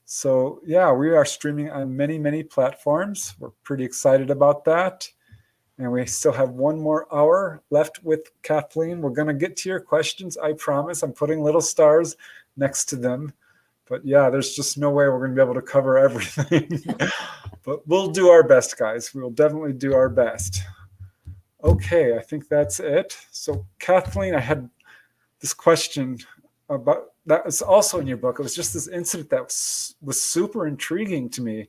So yeah, we are streaming on many, many platforms. We're pretty excited about that. And we still have one more hour left with Kathleen. We're going to get to your questions, I promise. I'm putting little stars next to them. But yeah, there's just no way we're going to be able to cover everything. But we'll do our best, guys. We will definitely do our best. Okay, I think that's it. So Kathleen, I had this question about, that was also in your book. It was just this incident that was super intriguing to me,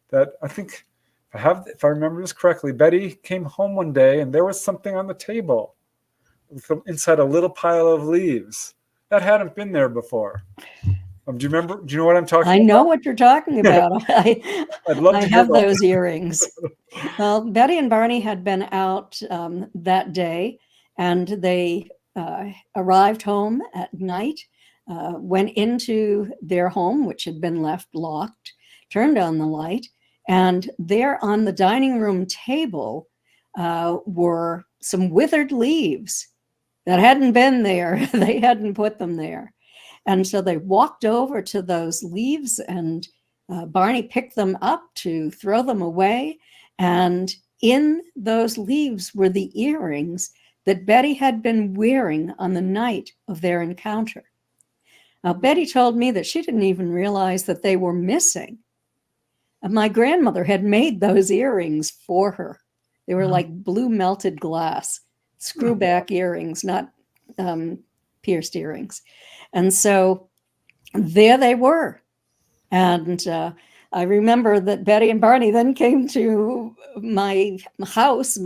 that I think, if I remember this correctly, Betty came home one day and there was something on the table inside a little pile of leaves that hadn't been there before. Do you remember? Do you know what I'm talking about? I know what you're talking about. I'd love I to hear have about those earrings. Well, Betty and Barney had been out that day, and they arrived home at night, went into their home, which had been left locked, turned on the light, and there on the dining room table were some withered leaves that hadn't been there. They hadn't put them there. And so they walked over to those leaves, and Barney picked them up to throw them away. And in those leaves were the earrings that Betty had been wearing on the night of their encounter. Now, Betty told me that she didn't even realize that they were missing. And my grandmother had made those earrings for her. They were like blue melted glass, screw back earrings, not pierced earrings. And so there they were. And I remember that Betty and Barney then came to my house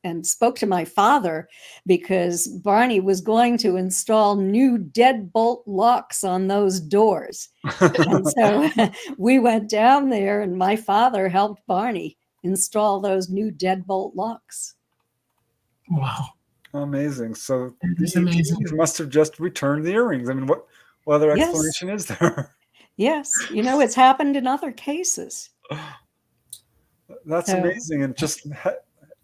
and spoke to my father, because Barney was going to install new deadbolt locks on those doors. And so we went down there, and my father helped Barney install those new deadbolt locks. Wow. Amazing. So That's the amazing. ETs must have just returned the earrings. I mean, what other Yes. explanation is there? Yes, it's happened in other cases. That's So- amazing, and just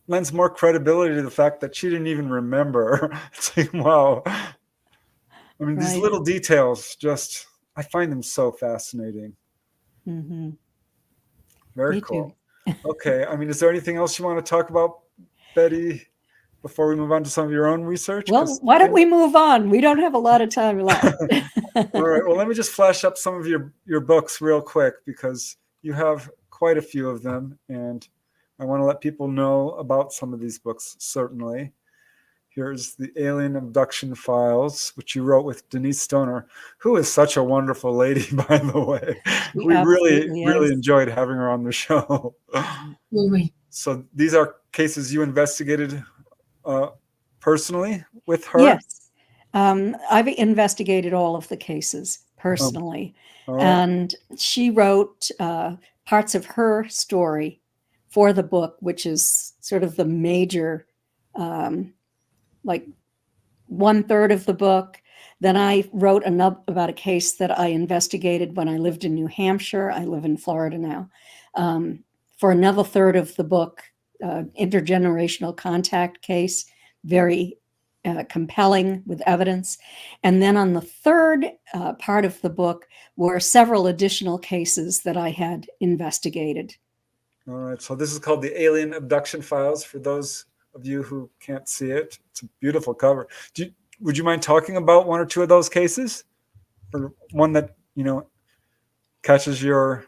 lends more credibility to the fact that she didn't even remember. It's like, wow. I mean, these Right. little details, I find them so fascinating. Mm-hmm. Very Me cool. too. Okay. I mean, is there anything else you want to talk about, Betty, before we move on to some of your own research? Well, why don't we move on? We don't have a lot of time left. All right. Well, let me just flash up some of your books real quick, because you have quite a few of them, and I want to let people know about some of these books, certainly. Here's The Alien Abduction Files, which you wrote with Denise Stoner, who is such a wonderful lady, by the way. She We really, absolutely really is. enjoyed having her on the show. Absolutely. So these are cases you investigated personally with her? Yes. I've investigated all of the cases personally, All right. and she wrote parts of her story for the book, which is sort of the major, like 1/3 of the book. Then I wrote about a case that I investigated when I lived in New Hampshire. I live in Florida now. For another third of the book, intergenerational contact case, very compelling with evidence. And then on the third part of the book were several additional cases that I had investigated. All right. So this is called the Alien Abduction Files for those of you who can't see it. It's a beautiful cover. Would you mind talking about one or two of those cases, or one that catches your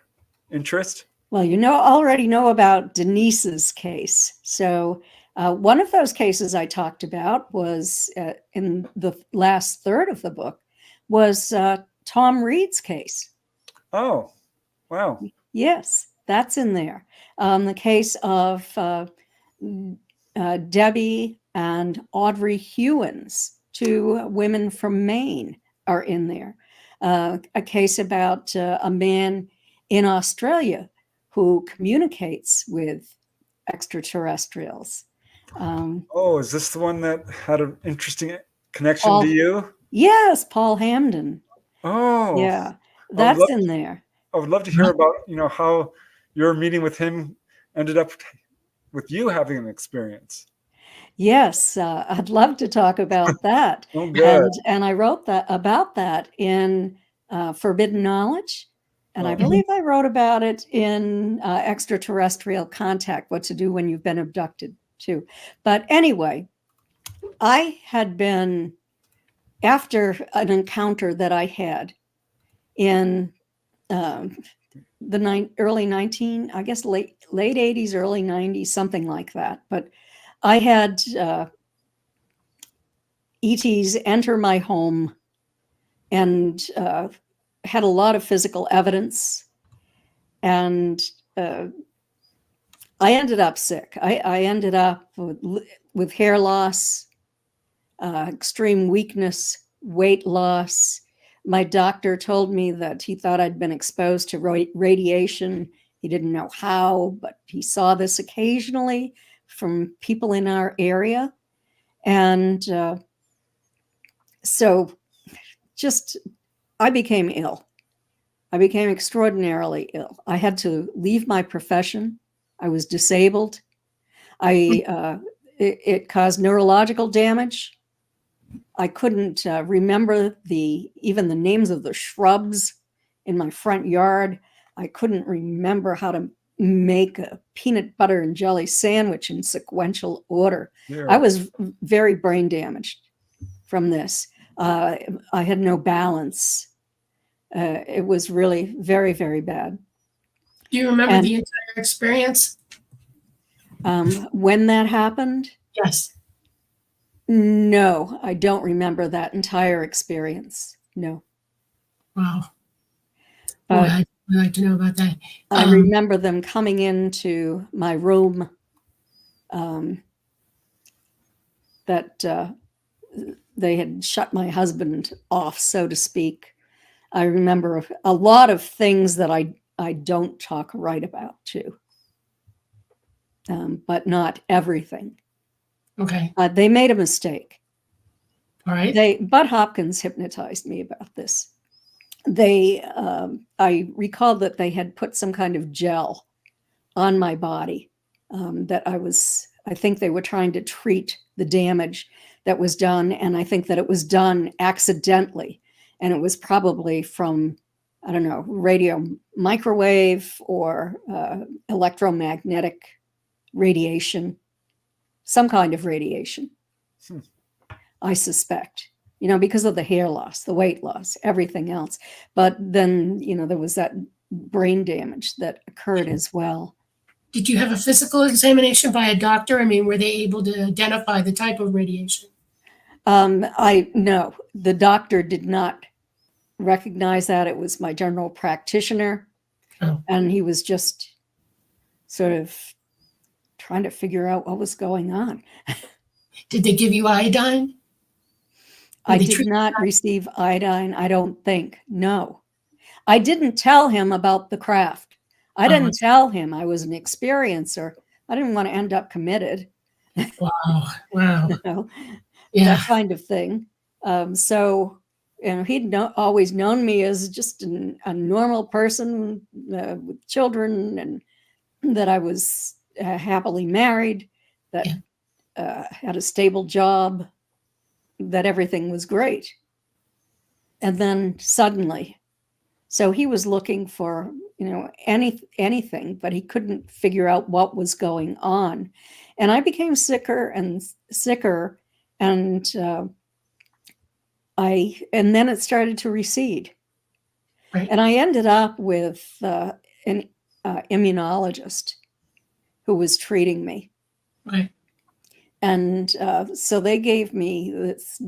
interest? Well, already know about Denise's case. So one of those cases I talked about was in the last third of the book was Tom Reed's case. Oh, wow. Yes, that's in there. The case of Debbie and Audrey Hewins, 2 women from Maine, are in there. A case about a man in Australia who communicates with extraterrestrials. Is this the one that had an interesting connection to you? Yes, Paul Hamden. Oh, yeah, that's in there. I would love to hear about how your meeting with him ended up with you having an experience. Yes, I'd love to talk about that. Oh, good. And I wrote about that in Forbidden Knowledge. And I believe I wrote about it in Extraterrestrial Contact, What to Do When You've Been Abducted, too. But anyway, I had been, after an encounter that I had in the early 19, I guess late 80s, early 90s, something like that. But I had ETs enter my home and had a lot of physical evidence. And I ended up sick. I ended up with hair loss, extreme weakness, weight loss. My doctor told me that he thought I'd been exposed to radiation. He didn't know how, but he saw this occasionally from people in our area. And so I became ill. I became extraordinarily ill. I had to leave my profession. I was disabled. It caused neurological damage. I couldn't remember even the names of the shrubs in my front yard. I couldn't remember how to make a peanut butter and jelly sandwich in sequential order. Yeah. I was very brain damaged from this. I had no balance. It was really very, very bad. Do you remember the entire experience? When that happened? Yes. No, I don't remember that entire experience. No. Wow. But I'd like to know about that. I remember them coming into my room that they had shut my husband off, so to speak. I remember a lot of things that I don't talk right about too, but not everything. Okay. They made a mistake. All right. Bud Hopkins hypnotized me about this. I recall that they had put some kind of gel on my body that I think they were trying to treat the damage that was done. And I think that it was done accidentally. And it was probably from, I don't know, radio microwave or electromagnetic radiation, some kind of radiation, I suspect, because of the hair loss, the weight loss, everything else. But then, there was that brain damage that occurred as well. Did you have a physical examination by a doctor? I mean, were they able to identify the type of radiation? No, the doctor did not recognize that. It was my general practitioner. Oh. And he was just sort of trying to figure out what was going on. Did they give you iodine? I Did they did treat- not receive iodine, I don't think. No. I didn't tell him about the craft. I didn't tell him I was an experiencer. I didn't want to end up committed, Wow. Wow. you know, Yeah. that kind of thing. So, you know, he'd always known me as just a normal person with children, and that I was happily married, that had a stable job, that everything was great. And then suddenly, so he was looking for, you know, anything, but he couldn't figure out what was going on. And I became sicker and sicker, and then it started to recede. Right. And I ended up with an immunologist who was treating me. Right. And so they gave me this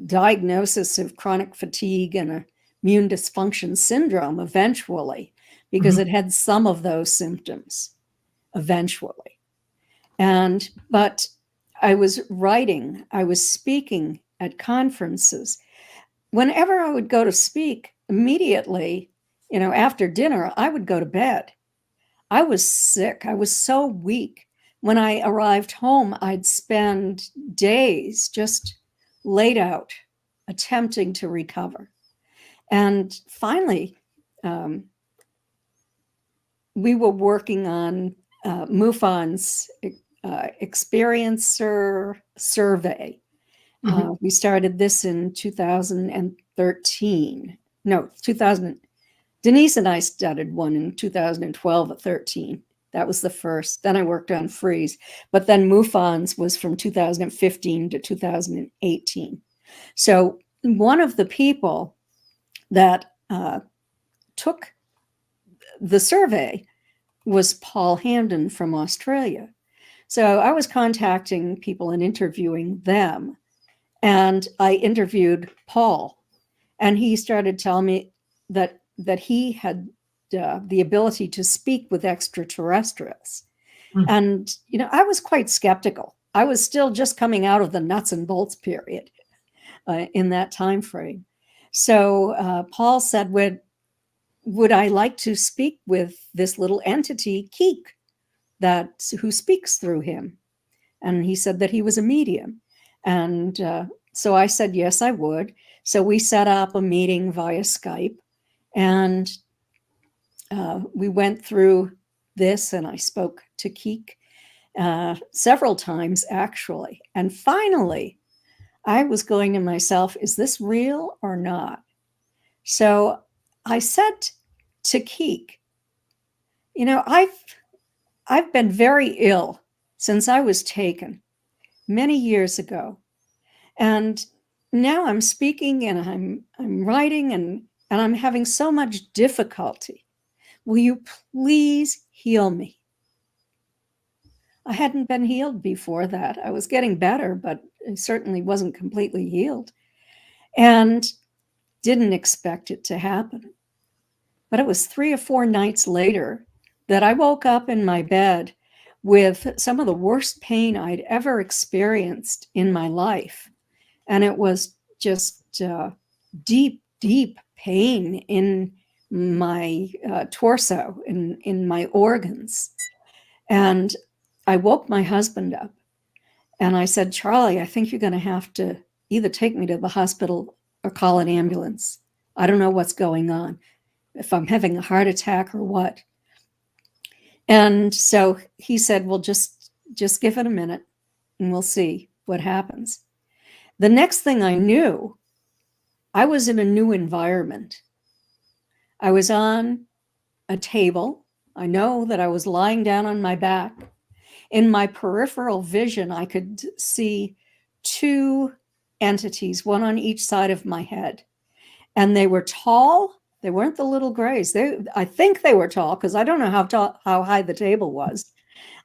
diagnosis of chronic fatigue and immune dysfunction syndrome eventually, because it had some of those symptoms eventually. But I was writing, I was speaking at conferences. Whenever I would go to speak, immediately, you know, after dinner, I would go to bed. I was sick. I was so weak. When I arrived home, I'd spend days just laid out, attempting to recover. And finally, we were working on MUFON's experiencer survey. We started this in 2013. No, 2000. Denise and I started one in 2012 or 13. That was the first. Then I worked on Freeze. But then MUFON's was from 2015 to 2018. So one of the people that took the survey was Paul Hamden from Australia. So I was contacting people and interviewing them. And I interviewed Paul. And he started telling me that he had the ability to speak with extraterrestrials. And, you know, I was quite skeptical. I was still just coming out of the nuts and bolts period in that time frame. So Paul said, would I like to speak with this little entity, Keek, who speaks through him? And he said that he was a medium. And so I said, yes, I would. So we set up a meeting via Skype, and we went through this, and I spoke to Keek several times, actually. And finally, I was going to myself, is this real or not? So I said to Keek, you know, I've been very ill since I was taken many years ago. And now I'm speaking and I'm writing and I'm having so much difficulty. Will you please heal me? I hadn't been healed before that. I was getting better, but I certainly wasn't completely healed, and didn't expect it to happen. But it was 3 or 4 nights later that I woke up in my bed with some of the worst pain I'd ever experienced in my life. And it was just deep, deep pain in my torso, in my organs. And I woke my husband up and I said, Charlie, I think you're going to have to either take me to the hospital or call an ambulance. I don't know what's going on, if I'm having a heart attack or what. And so he said, well, just give it a minute and we'll see what happens. The next thing I knew, I was in a new environment. I was on a table. I know that I was lying down on my back. In my peripheral vision, I could see 2 entities, one on each side of my head. And they were tall. They weren't the little grays. I think they were tall, because I don't know how high the table was.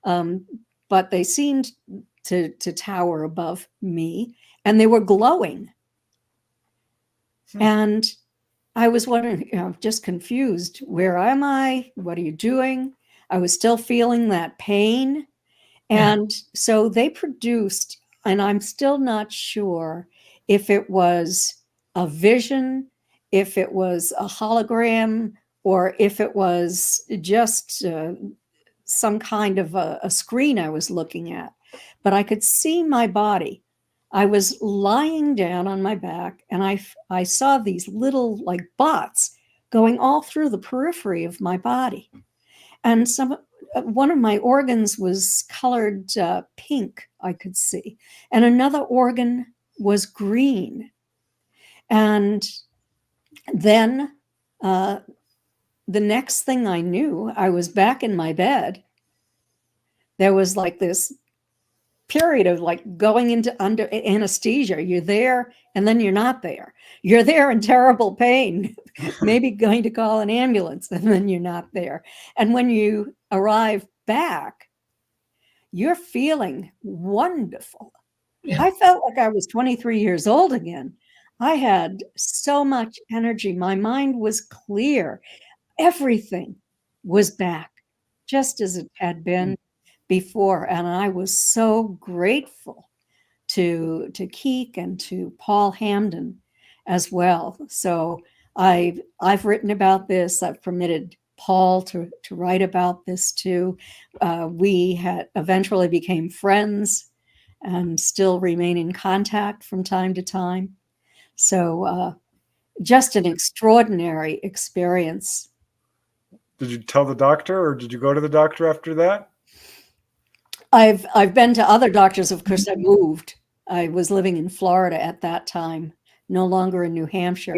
But they seemed to tower above me, and they were glowing. And I was wondering, you know, just confused. Where am I? What are you doing? I was still feeling that pain. And so they produced, and I'm still not sure if it was a vision, if it was a hologram, or if it was just some kind of a screen I was looking at. But I could see my body. I was lying down on my back, and I saw these little like bots going all through the periphery of my body. And one of my organs was colored pink, I could see. And another organ was green. And then the next thing I knew, I was back in my bed. There was like this period of like going into under anesthesia. You're there and then you're not there. You're there in terrible pain, maybe going to call an ambulance, and then you're not there. And when you arrive back, you're feeling wonderful. Yeah. I felt like I was 23 years old again. I had so much energy. My mind was clear. Everything was back just as it had been before. And I was so grateful to Keek and to Paul Hamden as well. So I've written about this. I've permitted Paul to write about this too. We had eventually became friends and still remain in contact from time to time. So just an extraordinary experience. Did you tell the doctor, or did you go to the doctor after that? I've been to other doctors. Of course, I moved. I was living in Florida at that time, no longer in New Hampshire.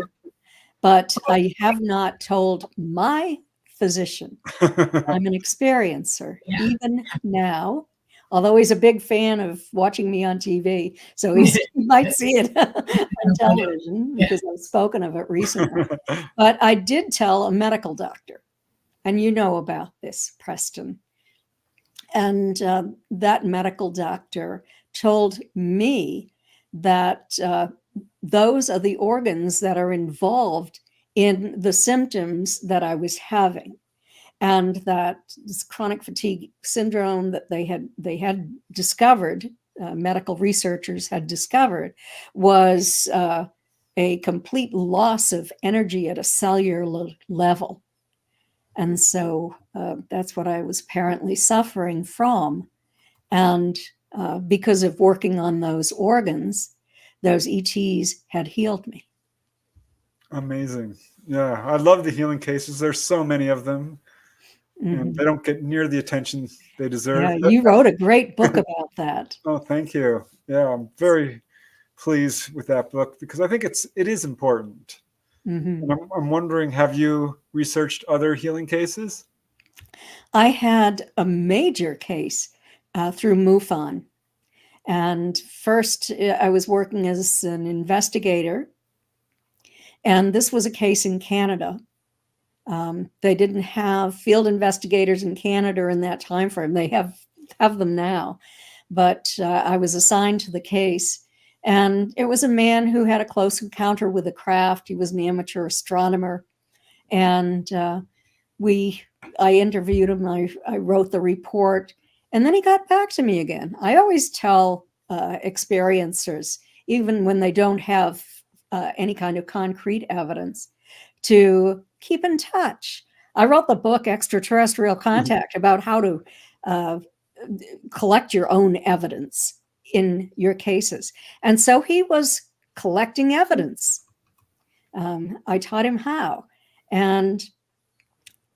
But I have not told my physician I'm an experiencer, Yeah. even now. Although he's a big fan of watching me on TV, so he might see it on television because I've spoken of it recently. But I did tell a medical doctor, and you know about this, Preston. And that medical doctor told me that those are the organs that are involved in the symptoms that I was having. And that this chronic fatigue syndrome that they had discovered, medical researchers had discovered, was a complete loss of energy at a cellular level. And so that's what I was apparently suffering from. And because of working on those organs, those ETs had healed me. Amazing. Yeah, I love the healing cases. There's so many of them. And they don't get near the attention they deserve. Yeah, you wrote a great book about that. Oh, thank you. Yeah, I'm very pleased with that book because I think it is important. And I'm wondering, have you researched other healing cases? I had a major case through MUFON. And first, I was working as an investigator. And this was a case in Canada. They didn't have field investigators in Canada in that time frame. They have them now. But I was assigned to the case. And it was a man who had a close encounter with a craft. He was an amateur astronomer. And I interviewed him. I wrote the report. And then he got back to me again. I always tell experiencers, even when they don't have any kind of concrete evidence, to keep in touch. I wrote the book Extraterrestrial Contact about how to collect your own evidence in your cases. And so he was collecting evidence. I taught him how. And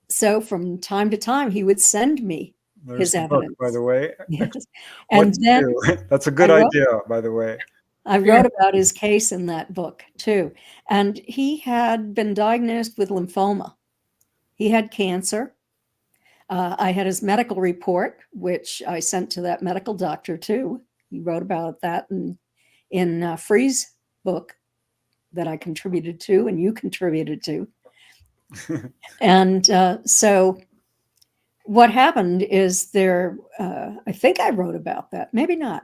so from time to time, he would send me his evidence. Book, by the way. Yes. And then that's a good idea, by the way. I wrote about his case in that book too. And he had been diagnosed with lymphoma. He had cancer. I had his medical report, which I sent to that medical doctor too. He wrote about that in Free's book that I contributed to and you contributed to. And so what happened is I think I wrote about that, maybe not,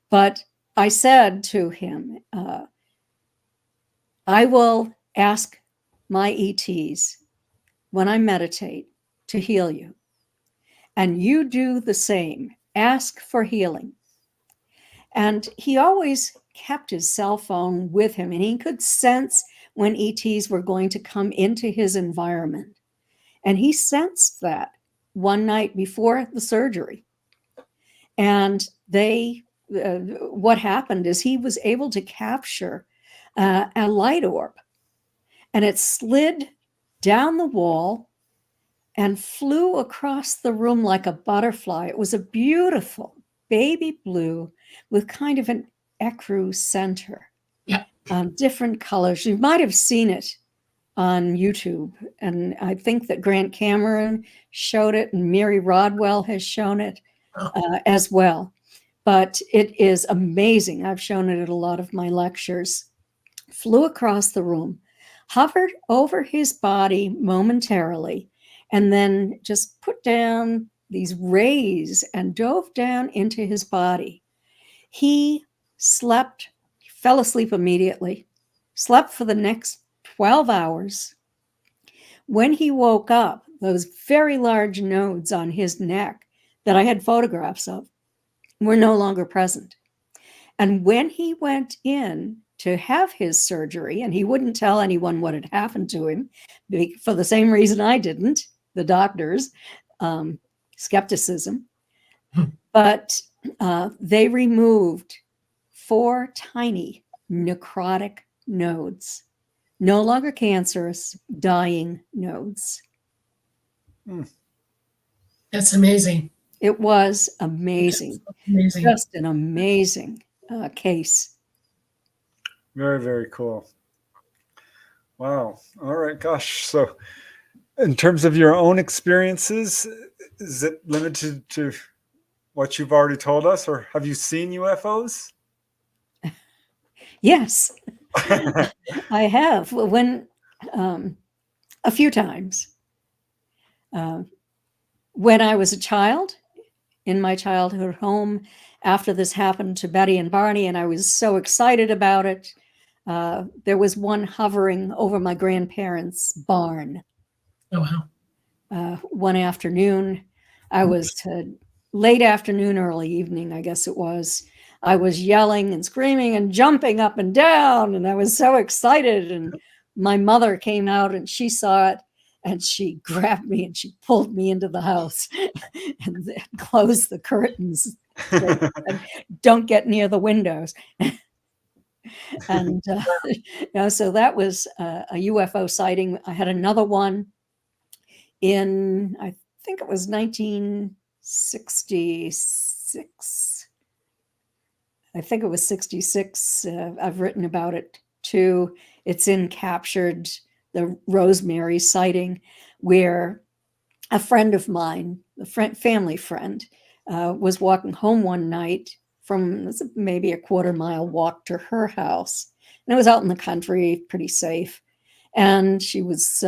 but I said to him, I will ask my ETs when I meditate to heal you. And you do the same. Ask for healing. And he always kept his cell phone with him, and he could sense when ETs were going to come into his environment. And he sensed that one night before the surgery. And what happened is he was able to capture a light orb, and it slid down the wall and flew across the room like a butterfly. It was a beautiful baby blue with kind of an ecru center. Yeah. Different colors. You might have seen it on YouTube. And I think that Grant Cameron showed it, and Mary Rodwell has shown it as well. But it is amazing. I've shown it at a lot of my lectures. Flew across the room, hovered over his body momentarily, and then just put down these rays and dove down into his body. He slept, fell asleep immediately, slept for the next 12 hours. When he woke up, those very large nodes on his neck that I had photographs of were no longer present. And when he went in to have his surgery, and he wouldn't tell anyone what had happened to him for the same reason I didn't, the doctors, skepticism. But they removed 4 tiny necrotic nodes, no longer cancerous, dying nodes. That's amazing. It was amazing. Amazing. Just an amazing case. Very, very cool. Wow. All right. Gosh. So in terms of your own experiences, is it limited to what you've already told us, or have you seen UFOs? Yes, I have. When a few times. When I was a child, in my childhood home, after this happened to Betty and Barney, and I was so excited about it, there was one hovering over my grandparents' barn. Oh, wow. One afternoon, I was late afternoon, early evening, I guess it was. I was yelling and screaming and jumping up and down, and I was so excited. And my mother came out and she saw it, and she grabbed me and she pulled me into the house and closed the curtains. And, don't get near the windows. And so that was a UFO sighting. I had another one in, I think it was 1966. I think it was 66. I've written about it too. It's in Captured, the Rosemary sighting, where a friend of mine, a family friend, was walking home one night from maybe a quarter-mile walk to her house. And it was out in the country, pretty safe. And she was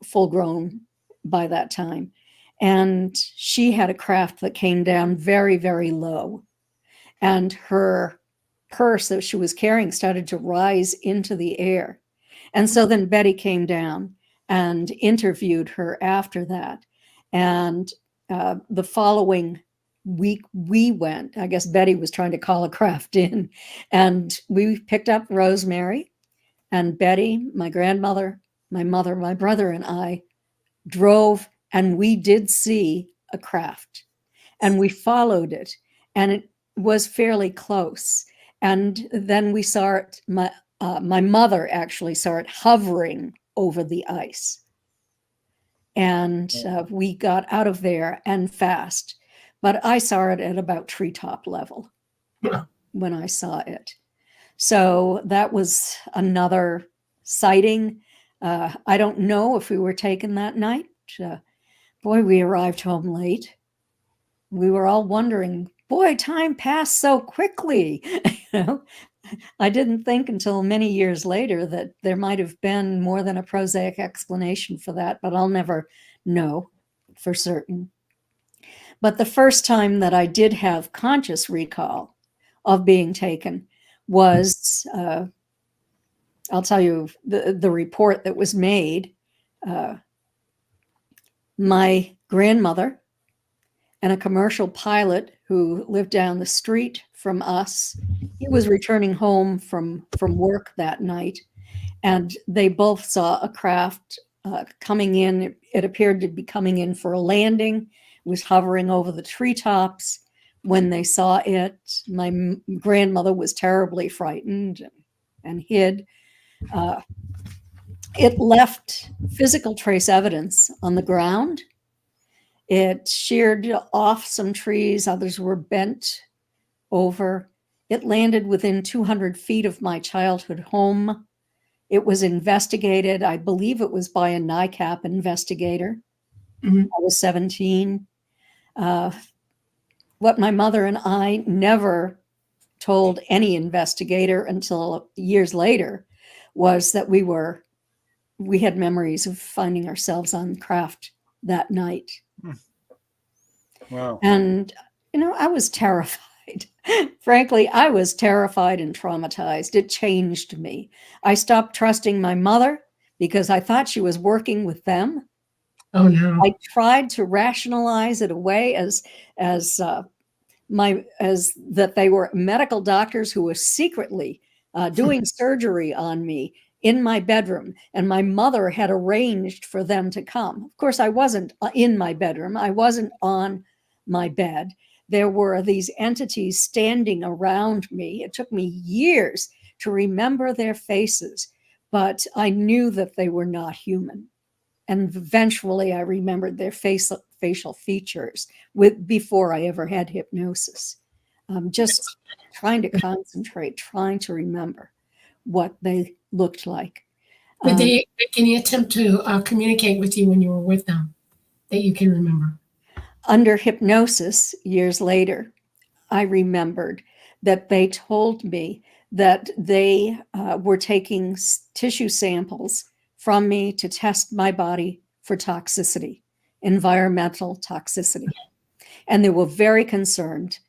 full grown by that time. And she had a craft that came down very, very low. And her purse that she was carrying started to rise into the air. And so then Betty came down and interviewed her after that. And the following week we went, I guess Betty was trying to call a craft in, and we picked up Rosemary, and Betty, my grandmother, my mother, my brother, and I drove, and we did see a craft, and we followed it, and it was fairly close. And then we saw it, my mother actually saw it hovering over the ice. And we got out of there and fast. But I saw it at about treetop level when I saw it. So that was another sighting. I don't know if we were taken that night. Boy, we arrived home late. We were all wondering, boy, time passed so quickly. You know, I didn't think until many years later that there might have been more than a prosaic explanation for that, but I'll never know for certain. But the first time that I did have conscious recall of being taken was, I'll tell you the report that was made. My grandmother and a commercial pilot who lived down the street from us. He was returning home from work that night, and they both saw a craft coming in. It appeared to be coming in for a landing. It was hovering over the treetops. When they saw it, my grandmother was terribly frightened and hid. It left physical trace evidence on the ground. It sheared off some trees, others were bent over. It landed within 200 feet of my childhood home. It was investigated. I believe it was by a NICAP investigator. Mhm. I was 17. What my mother and I never told any investigator until years later was that we had memories of finding ourselves on craft that night. Wow. And, I was terrified. Frankly, I was terrified and traumatized. It changed me. I stopped trusting my mother because I thought she was working with them. Oh no. I tried to rationalize it away as that they were medical doctors who were secretly doing surgery on me in my bedroom, and my mother had arranged for them to come. Of course, I wasn't in my bedroom. I wasn't on my bed. There were these entities standing around me. It took me years to remember their faces, but I knew that they were not human. And eventually I remembered their facial features before I ever had hypnosis. Just trying to concentrate, trying to remember what they looked like. Did they make any attempt to communicate with you when you were with them that you can remember? Under hypnosis, years later, I remembered that they told me that they were taking tissue samples from me to test my body for toxicity, environmental toxicity. And they were very concerned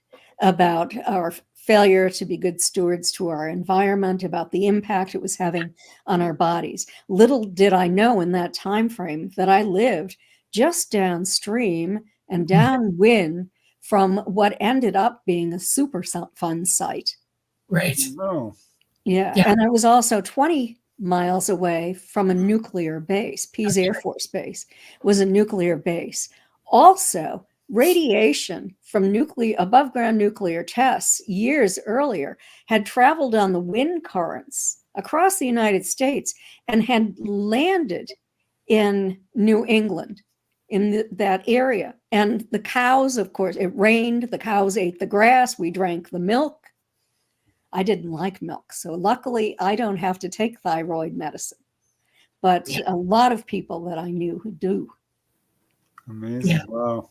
about our failure to be good stewards to our environment, about the impact it was having on our bodies. Little did I know in that time frame that I lived just downstream and downwind from what ended up being a super fun site. Right. Oh. Yeah. And I was also 20 miles away from a nuclear base. Pease Air Force Base was a nuclear base. Also, radiation from above ground nuclear tests years earlier had traveled on the wind currents across the United States and had landed in New England, in that area. And the cows, of course, it rained, the cows ate the grass, we drank the milk. I didn't like milk, so luckily I don't have to take thyroid medicine. But a lot of people that I knew who do. Amazing. Yeah. Wow.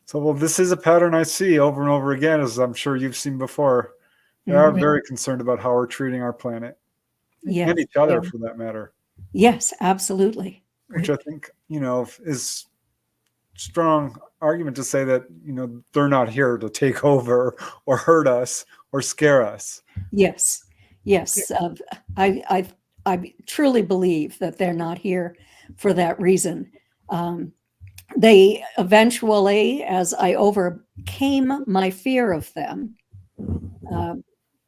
So, well, this is a pattern I see over and over again, as I'm sure you've seen before. They are very concerned about how we're treating our planet and each other, for that matter. Yes, absolutely. Which I think, is strong argument to say that, they're not here to take over or hurt us or scare us. Yes. I truly believe that they're not here for that reason. They eventually, as I overcame my fear of them,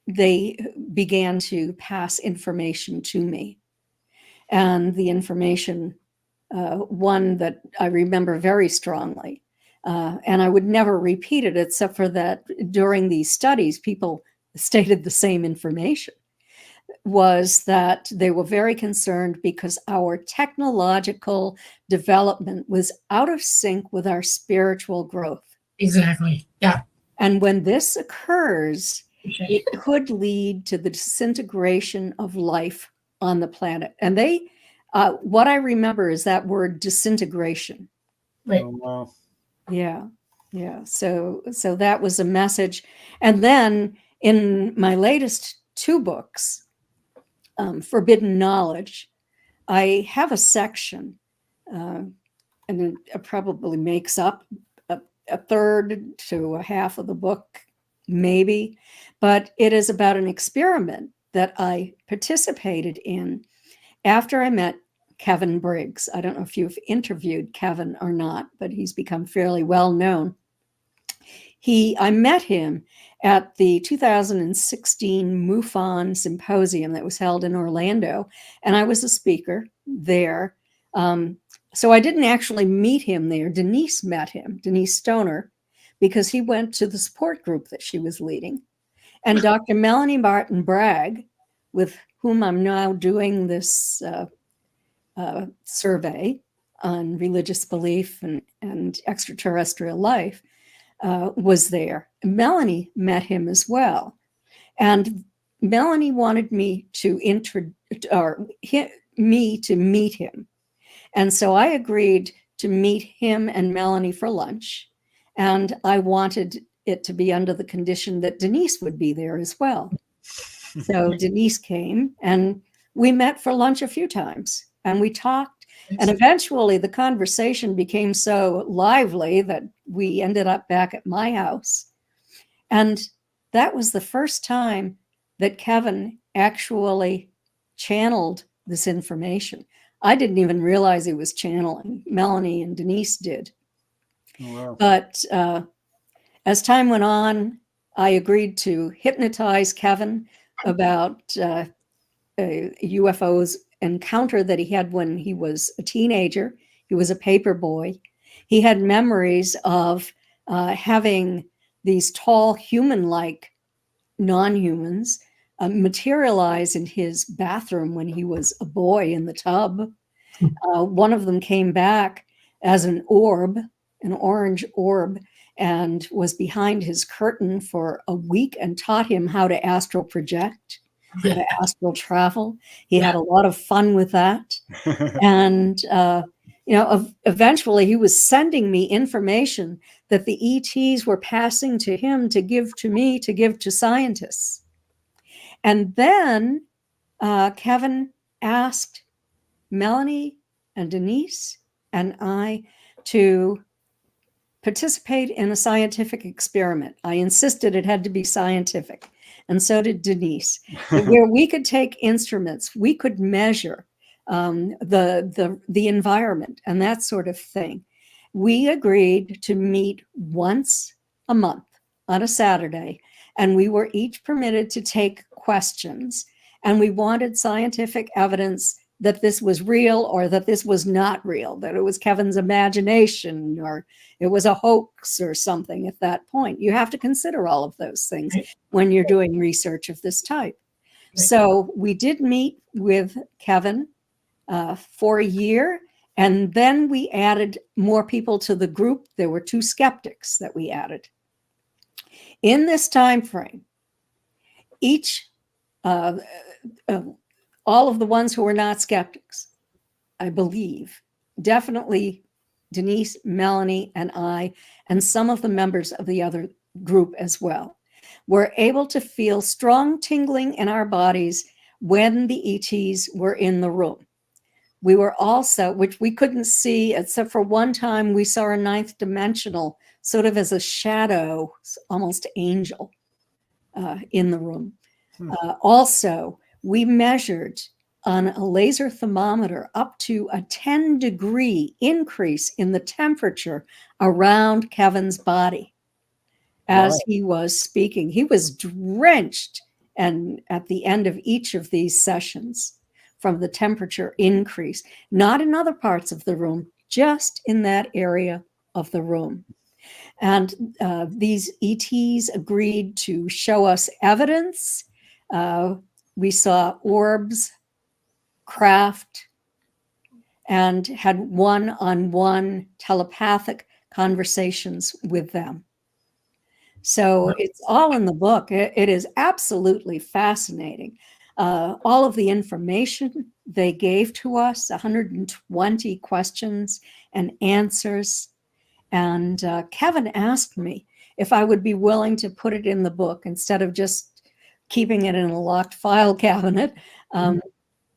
they began to pass information to me. And the information, one that I remember very strongly, and I would never repeat it except for that during these studies, people stated the same information, was that they were very concerned because our technological development was out of sync with our spiritual growth. Exactly. Yeah. And when this occurs, it could lead to the disintegration of life on the planet. And what I remember is that word disintegration. Right. Oh, wow. Yeah. So that was a message. And then in my latest 2 books, Forbidden Knowledge, I have a section, and it probably makes up a third to a half of the book, maybe, but it is about an experiment that I participated in after I met Kevin Briggs. I don't know if you've interviewed Kevin or not, but he's become fairly well known. I met him at the 2016 MUFON symposium that was held in Orlando, and I was a speaker there. So I didn't actually meet him there. Denise met him, Denise Stoner, because he went to the support group that she was leading. And Dr. Melanie Martin Bragg, with whom I'm now doing this survey on religious belief and extraterrestrial life, was there. Melanie met him as well. And Melanie wanted me to meet him. And so I agreed to meet him and Melanie for lunch. And I wanted it to be under the condition that Denise would be there as well. So Denise came and we met for lunch a few times and we talked. And eventually the conversation became so lively that we ended up back at my house. And that was the first time that Kevin actually channeled this information. I didn't even realize he was channeling. Melanie and Denise did. Oh, wow. But as time went on, I agreed to hypnotize Kevin about a UFOs encounter that he had when he was a teenager. He was a paper boy. He had memories of having these tall human-like non-humans materialize in his bathroom when he was a boy in the tub. One of them came back as an orb, an orange orb, and was behind his curtain for a week and taught him how to astral project, how to astral travel. He had a lot of fun with that. And, eventually he was sending me information that the ETs were passing to him to give to me, to give to scientists. And then Kevin asked Melanie and Denise and I to participate in a scientific experiment. I insisted it had to be scientific, and so did Denise, where we could take instruments, we could measure the environment and that sort of thing. We agreed to meet once a month on a Saturday, and we were each permitted to take questions, and we wanted scientific evidence that this was real or that this was not real, that it was Kevin's imagination or it was a hoax or something at that point. You have to consider all of those things when you're doing research of this type. So we did meet with Kevin for a year, and then we added more people to the group. There were 2 skeptics that we added. In this time frame, each all of the ones who were not skeptics, I believe, definitely Denise, Melanie, and I, and some of the members of the other group as well, were able to feel strong tingling in our bodies when the ETs were in the room. We were also, which we couldn't see, except for one time we saw a 9th dimensional, sort of as a shadow, almost angel in the room. Also, we measured on a laser thermometer up to a 10-degree increase in the temperature around Kevin's body as he was speaking. He was drenched, and at the end of each of these sessions, from the temperature increase, not in other parts of the room, just in that area of the room. And these ETs agreed to show us evidence. We saw orbs, craft, and had one-on-one telepathic conversations with them. So it's all in the book. It is absolutely fascinating. All of the information they gave to us, 120 questions and answers. And Kevin asked me if I would be willing to put it in the book instead of just keeping it in a locked file cabinet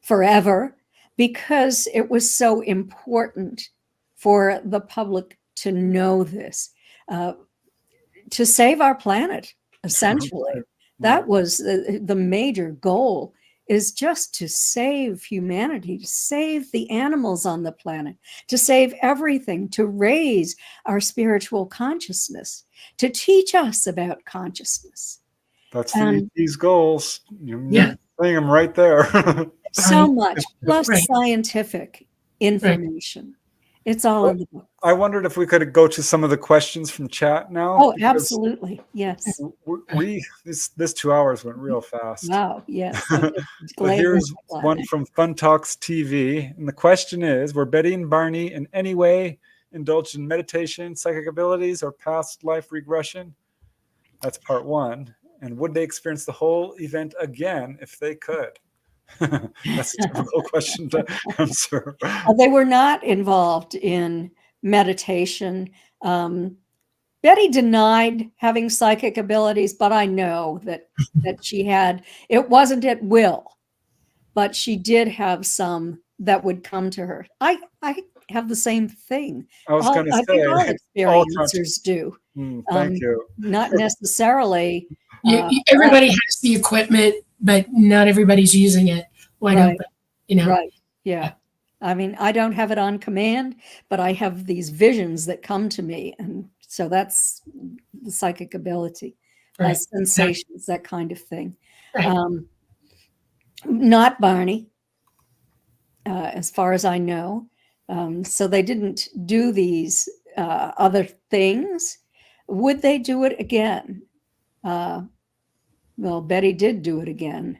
forever, because it was so important for the public to know this, to save our planet, essentially. That was the major goal, is just to save humanity, to save the animals on the planet, to save everything, to raise our spiritual consciousness, to teach us about consciousness. That's And these goals. You're Yeah. saying them right there. so much, plus Right. scientific information. It's all in the book. I wondered if we could go to some of the questions from chat now. Oh, because absolutely. Yes. this 2 hours went real fast. Wow. Yes. But here's one from Fun Talks TV. And the question is, were Betty and Barney in any way indulged in meditation, psychic abilities, or past life regression? That's part one. And would they experience the whole event again if they could? That's a difficult question to answer. They were not involved in meditation. Betty denied having psychic abilities, but I know that she had. It wasn't at will, but she did have some that would come to her. I have the same thing. I was going to I think all say, experiencers do. thank you. Not necessarily. Everybody has the equipment, but not everybody's using it wide Right. open. You know. Right. Yeah. I mean, I don't have it on command, but I have these visions that come to me. And so that's the psychic ability, Right. sensations, that kind of thing. Right. Not Barney, as far as I know. So they didn't do these other things. Would they do it again? Well, Betty did do it again,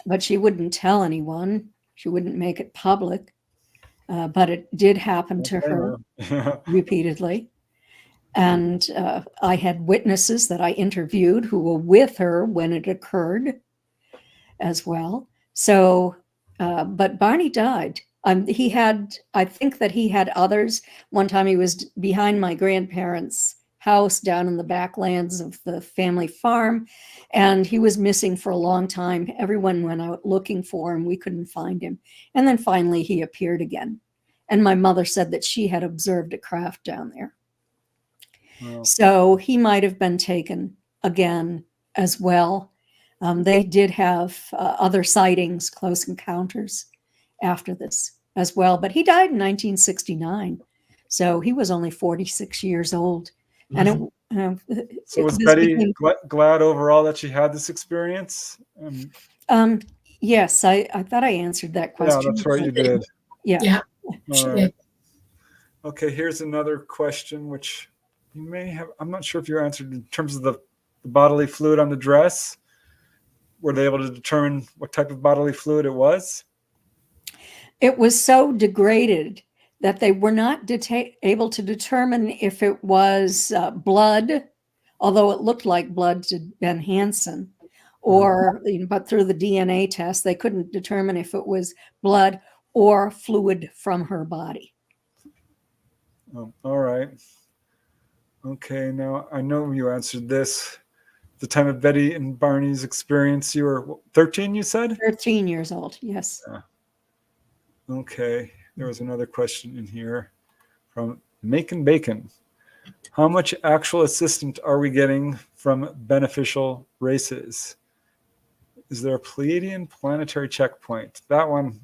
but she wouldn't tell anyone. She wouldn't make it public. But it did happen to her repeatedly. And I had witnesses that I interviewed who were with her when it occurred as well. So, but Barney died. I think that he had others. One time he was behind my grandparents' house down in the backlands of the family farm, and he was missing for a long time. Everyone went out looking for him. We couldn't find him. And then finally he appeared again. And my mother said that she had observed a craft down there. Wow. So he might have been taken again as well. They did have other sightings, close encounters after this as well. But he died in 1969. So he was only 46 years old. And so was Betty glad overall that she had this experience? Yes, I thought I answered that question. Yeah, that's right, you did. Yeah. Right. Okay, here's another question, which you may have. I'm not sure if you answered in terms of the bodily fluid on the dress. Were they able to determine what type of bodily fluid it was? It was so degraded that they were not able to determine if it was blood, although it looked like blood to Ben Hansen, or but through the DNA test, they couldn't determine if it was blood or fluid from her body. Oh, all right. Okay, now I know you answered this. The time of Betty and Barney's experience, you were 13, you said? 13 years old, yes. Yeah. Okay, there was another question in here from Macon Bacon. How much actual assistance are we getting from beneficial races? Is there a Pleiadian planetary checkpoint? That one,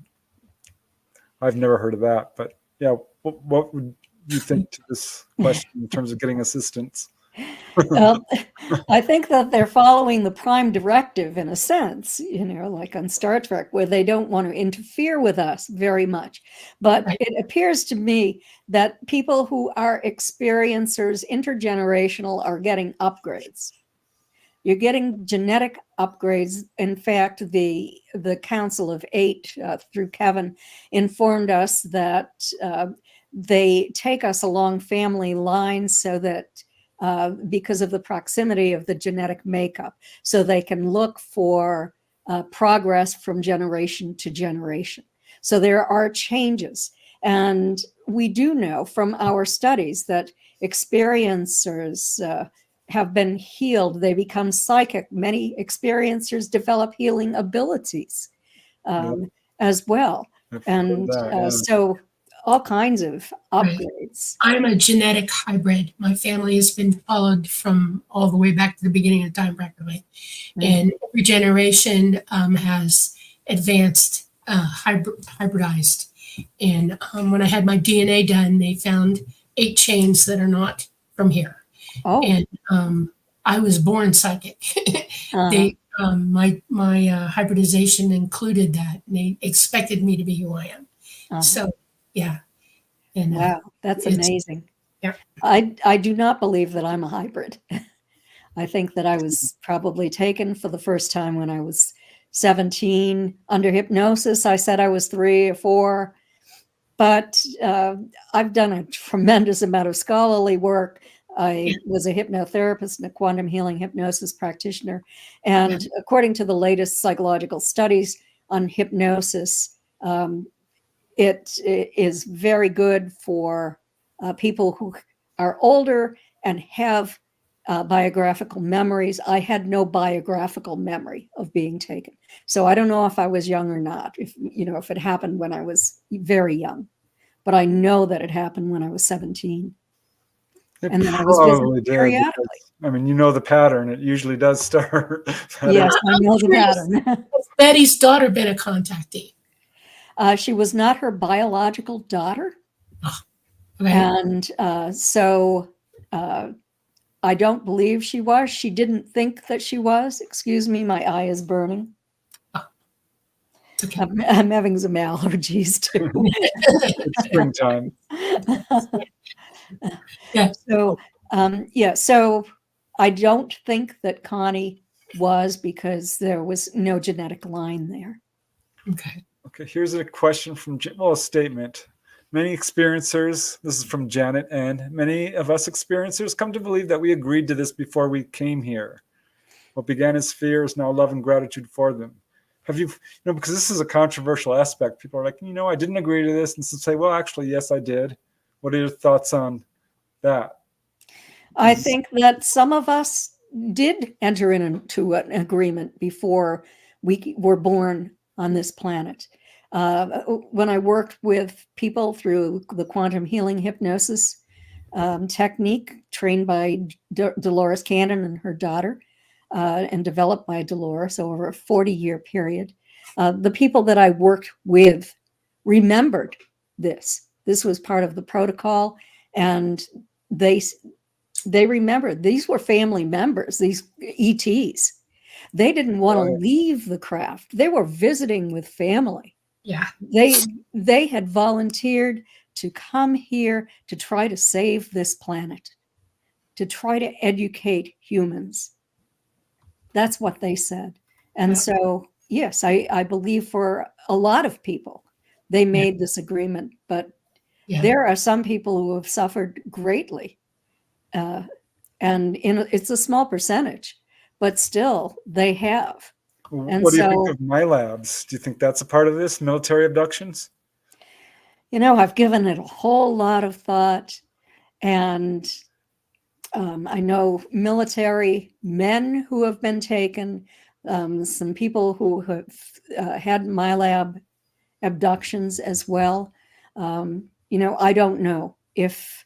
I've never heard of that, but yeah, what would you think to this question in terms of getting assistance? Well, I think that they're following the prime directive in a sense, like on Star Trek, where they don't want to interfere with us very much. But it appears to me that people who are experiencers, intergenerational, are getting upgrades. You're getting genetic upgrades. In fact, the Council of Eight, through Kevin, informed us that they take us along family lines so that because of the proximity of the genetic makeup, so they can look for progress from generation to generation. So there are changes. And we do know from our studies that experiencers have been healed. They become psychic. Many experiencers develop healing abilities as well. So all kinds of Right. upgrades. I'm a genetic hybrid. My family has been followed from all the way back to the beginning of time, practically. And every generation has advanced, hybridized. And when I had my DNA done, they found 8 chains that are not from here. Oh, And I was born psychic. They my hybridization included that, and they expected me to be who I am. So, yeah. And wow, that's it's- amazing. Yeah. I do not believe that I'm a hybrid. I think that I was probably taken for the first time when I was 17 under hypnosis. I said I was 3 or 4, but I've done a tremendous amount of scholarly work. I was a hypnotherapist and a quantum healing hypnosis practitioner. And according to the latest psychological studies on hypnosis, it is very good for people who are older and have biographical memories. I had no biographical memory of being taken. So I don't know if I was young or not, if it happened when I was very young. But I know that it happened when I was 17. It And then I was probably visiting did. periodically. I mean, you know the pattern. It usually does start. Yes, I know the pattern. Has Betty's daughter been a contactee? She was not her biological daughter. Okay. And so I don't believe she was. She didn't think that she was. Excuse me, my eye is burning. It's okay. I'm having some allergies too. It's springtime. Yeah. So I don't think that Connie was, because there was no genetic line there. Okay. Okay, here's a question from, a statement. Many experiencers, this is from Janet, and many of us experiencers come to believe that we agreed to this before we came here. What began as fear is now love and gratitude for them. Have you, because this is a controversial aspect. People are like, I didn't agree to this. And some say, well, actually, yes, I did. What are your thoughts on that? I think that some of us did enter into an agreement before we were born on this planet. When I worked with people through the quantum healing hypnosis technique trained by Dolores Cannon and her daughter, and developed by Dolores over a 40-year period, the people that I worked with remembered this. This was part of the protocol, and they remembered these were family members, these ETs. They didn't want to leave the craft. They were visiting with family. Yeah. They had volunteered to come here to try to save this planet, to try to educate humans. That's what they said. And so, yes, I believe for a lot of people, they made this agreement, but there are some people who have suffered greatly. And it's a small percentage, but still they have. And what do you think of my labs? Do you think that's a part of this, military abductions? I've given it a whole lot of thought, and I know military men who have been taken, some people who have had my lab abductions as well. I don't know if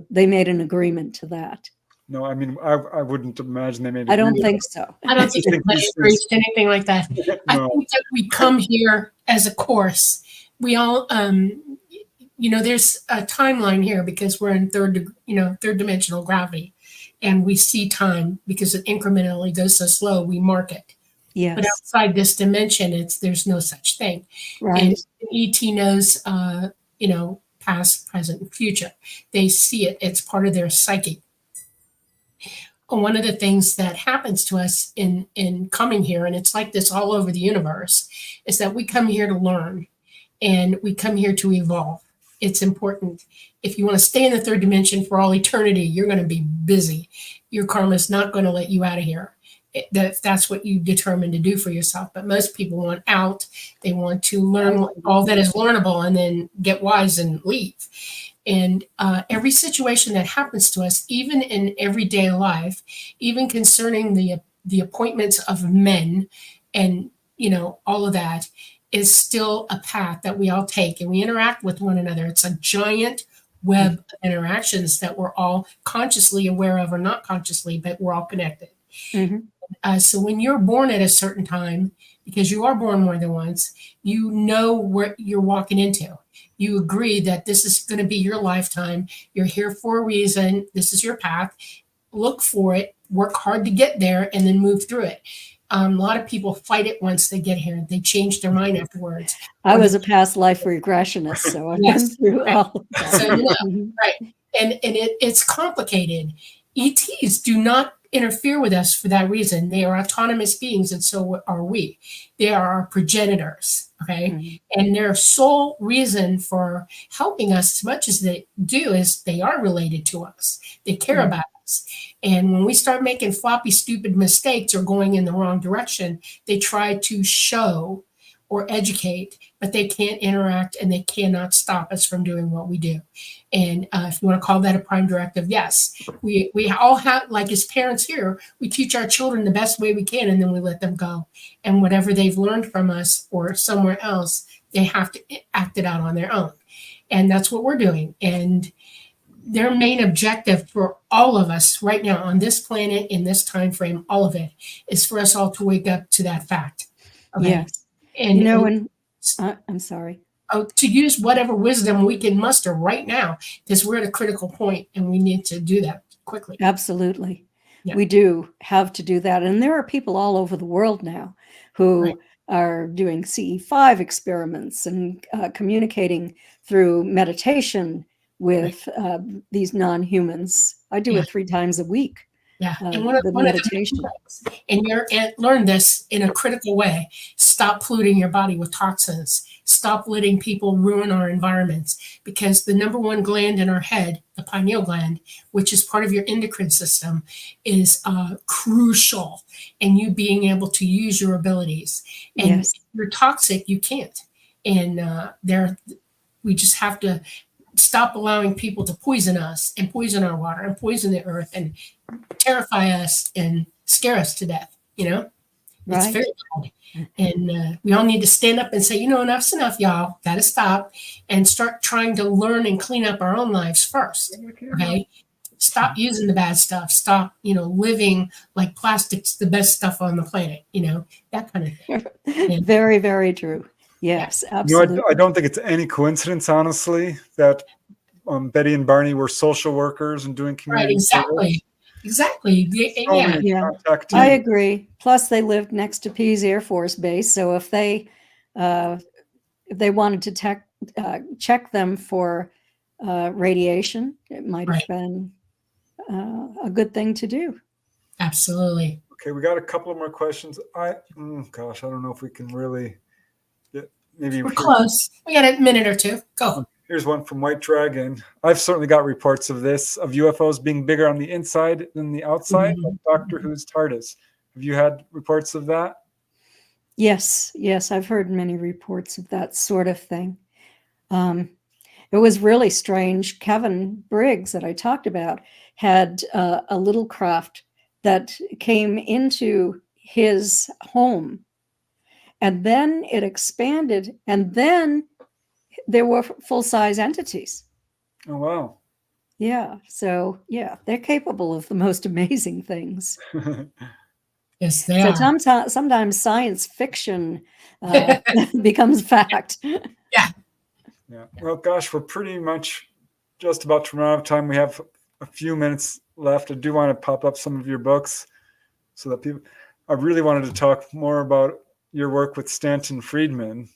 they made an agreement to that. No, I mean, I wouldn't imagine they made. I don't think so. I don't think anybody agrees to anything like that. No. I think that we come here as a course. We all, there's a timeline here because we're in third dimensional gravity, and we see time because it incrementally goes so slow. We mark it. Yes. But outside this dimension, there's no such thing. Right. And ET knows, past, present, and future. They see it. It's part of their psyche. One of the things that happens to us in coming here, and it's like this all over the universe, is that we come here to learn, and we come here to evolve. It's important. If you want to stay in the third dimension for all eternity, you're going to be busy. Your karma is not going to let you out of here. That's what you determine to do for yourself. But most people want out. They want to learn all that is learnable and then get wise and leave. And every situation that happens to us, even in everyday life, even concerning the appointments of men and, all of that, is still a path that we all take, and we interact with one another. It's a giant web of interactions that we're all consciously aware of or not consciously, but we're all connected. So when you're born at a certain time, because you are born more than once, you know what you're walking into. You agree that this is going to be your lifetime. You're here for a reason. This is your path. Look for it, work hard to get there, and then move through it. A lot of people fight it once they get here. They change their mind afterwards. I was a past life regressionist, so I've been through all of that. So, right. And it's complicated. ETs do not interfere with us for that reason. They are autonomous beings, and so are we. They are our progenitors, okay? And their sole reason for helping us as much as they do is they are related to us. They care about us. And when we start making floppy, stupid mistakes or going in the wrong direction, they try to show or educate, but they can't interact and they cannot stop us from doing what we do. And if you want to call that a prime directive, yes. We all have, like as parents here, we teach our children the best way we can, and then we let them go. And whatever they've learned from us or somewhere else, they have to act it out on their own. And that's what we're doing. And their main objective for all of us right now on this planet, in this time frame, all of it, is for us all to wake up to that fact. Okay? Yes. And, I'm sorry. To use whatever wisdom we can muster right now, because we're at a critical point and we need to do that quickly. Absolutely. Yeah. We do have to do that. And there are people all over the world now who are doing CE5 experiments and communicating through meditation with these non-humans. I do it 3 times a week. Yeah, and one of the meditation. And learn this in a critical way. Stop polluting your body with toxins. Stop letting people ruin our environments, because the number one gland in our head, the pineal gland, which is part of your endocrine system, is crucial in you being able to use your abilities. And if you're toxic, you can't. And we just have to stop allowing people to poison us and poison our water and poison the earth and terrify us and scare us to death. It's very bad. And we all need to stand up and say, enough's enough, y'all. Got to stop and start trying to learn and clean up our own lives first. Okay. Stop using the bad stuff. Stop, living like plastic's the best stuff on the planet, that kind of thing. Yeah. Very, very true. Yes, absolutely. I don't think it's any coincidence, honestly, that Betty and Barney were social workers and doing community service. Exactly. I agree. Plus, they lived next to Pease Air Force Base, so if they wanted to check them for radiation, it might have been a good thing to do. Absolutely. Okay, we got a couple of more questions. I don't know if we can really. Maybe we're close. We got a minute or two. Go. Here's one from White Dragon. I've certainly got reports of UFOs being bigger on the inside than the outside, like Doctor Who's TARDIS. Have you had reports of that? Yes, I've heard many reports of that sort of thing. It was really strange. Kevin Briggs, that I talked about, had a little craft that came into his home. And then it expanded, and then there were full-size entities. Oh, wow. Yeah. So, they're capable of the most amazing things. Yes, they are. Sometimes science fiction becomes fact. Yeah. Well, gosh, we're pretty much just about to run out of time. We have a few minutes left. I do want to pop up some of your books so that people... I really wanted to talk more about your work with Stanton Friedman.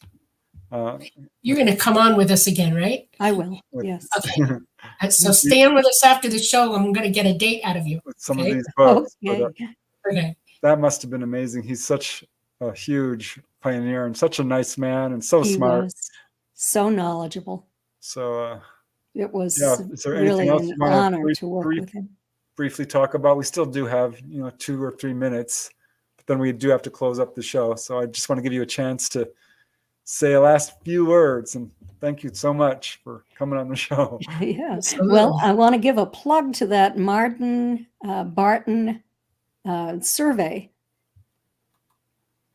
You're going to come on with us again, right? I will. Yes. Okay. So stay on with us after the show. I'm going to get a date out of you. With some of these books. Okay. That must have been amazing. He's such a huge pioneer and such a nice man and so smart. Was so knowledgeable. So it was is there really anything else an you want honor to work with him. Briefly talk about? We still do have 2 or 3 minutes. Then we do have to close up the show. So I just want to give you a chance to say a last few words. And thank you so much for coming on the show. Yes. Well, I want to give a plug to that Marden Barton survey.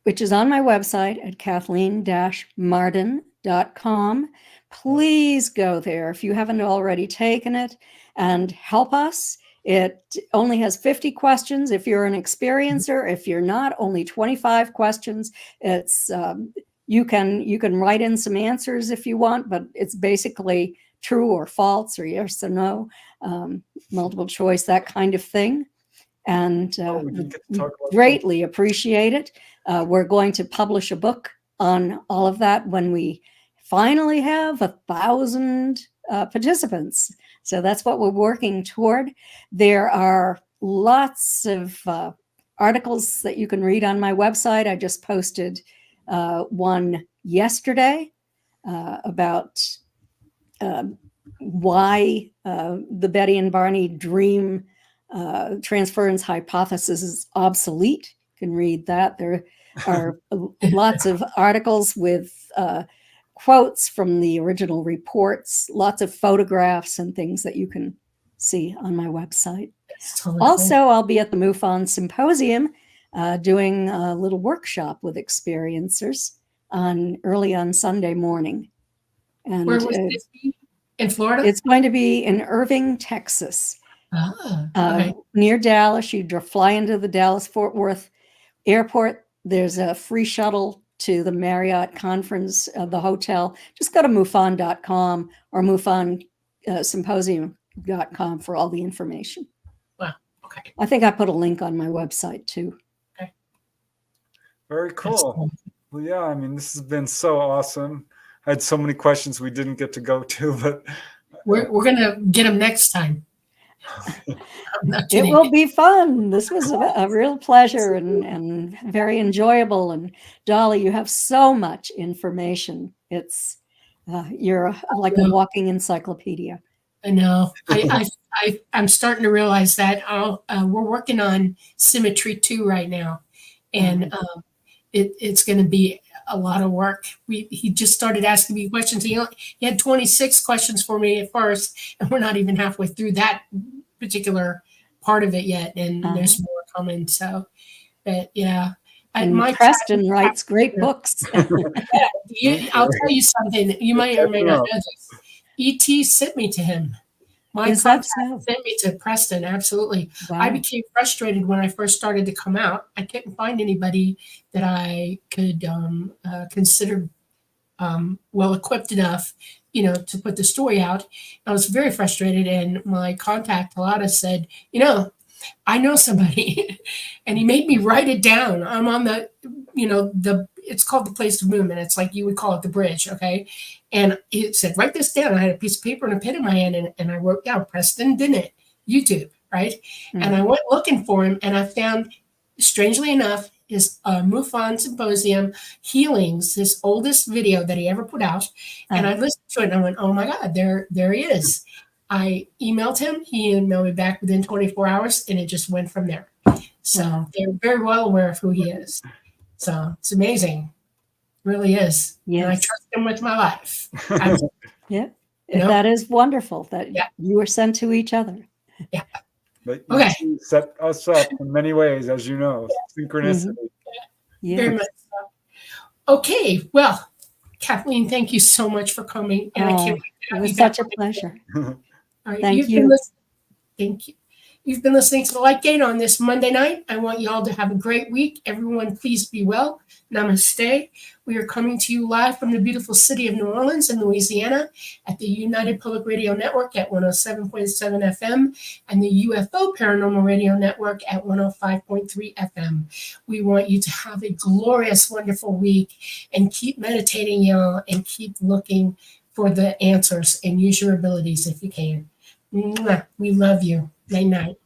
which is on my website at kathleen-marden.com. Please go there if you haven't already taken it and help us. It only has 50 questions. If you're an experiencer, if you're not, only 25 questions. It's you can write in some answers if you want, but it's basically true or false or yes or no, multiple choice, that kind of thing. And we greatly appreciate it. We're going to publish a book on all of that when we finally have 1,000 participants. So that's what we're working toward. There are lots of articles that you can read on my website. I just posted one yesterday about why the Betty and Barney dream transference hypothesis is obsolete. You can read that. There are lots of articles with quotes from the original reports, lots of photographs and things that you can see on my website. Totally Also, cool. I'll be at the MUFON Symposium doing a little workshop with experiencers early on Sunday morning. And Where was this be? In Florida? it's going to be in Irving, Texas. Okay. Near Dallas. You fly into the Dallas-Fort Worth airport. There's a free shuttle to the Marriott conference, the hotel. Just go to MUFON.com or MUFON Symposium.com for all the information. Wow. Okay. I think I put a link on my website too. Okay. Very cool. Well, yeah, I mean, this has been so awesome. I had so many questions we didn't get to go to, but We're going to get them next time. I'm not It kidding. will be fun. This was a real pleasure and very enjoyable. And Dolly, you have so much information. It's you're like a walking encyclopedia. I know. I'm starting to realize that we're working on Symmetry 2 right now, and it's going to be a lot of work. He just started asking me questions. He had 26 questions for me at first, and we're not even halfway through that particular part of it yet, and there's more coming. So, but yeah. And Preston writes great books. I'll tell you something. You might or may not know this. E.T. sent me to him. My contact sent me to Preston. Absolutely. Wow. I became frustrated when I first started to come out. I couldn't find anybody that I could consider well equipped enough, to put the story out. I was very frustrated, and my contact Talata said, I know somebody, and he made me write it down. I'm on it's called the Place of Movement. It's like you would call it the bridge, okay? And he said, write this down. I had a piece of paper and a pen in my hand, and I wrote down Preston Dennett, YouTube, right? Mm-hmm. And I went looking for him, and I found, strangely enough, his MUFON Symposium Healings, his oldest video that he ever put out. And I listened to it, and I went, oh my God, there he is. I emailed him. He emailed me back within 24 hours, and it just went from there. So they're very well aware of who he is. So it's amazing. It really is. Yes. And I trust him with my life. Yeah. That is wonderful that you were sent to each other. Yeah. But you set us up in many ways, as you know. Synchronicity. Mm-hmm. Very much so. Okay. Well, Kathleen, thank you so much for coming. And I can't wait to have it was such a pleasure. All right. Thank you. Thank you. You've been listening to The Light Gate on this Monday night. I want you all to have a great week. Everyone, please be well. Namaste. We are coming to you live from the beautiful city of New Orleans in Louisiana at the United Public Radio Network at 107.7 FM and the UFO Paranormal Radio Network at 105.3 FM. We want you to have a glorious, wonderful week and keep meditating, y'all, and keep looking for the answers and use your abilities if you can. We love you. Night night.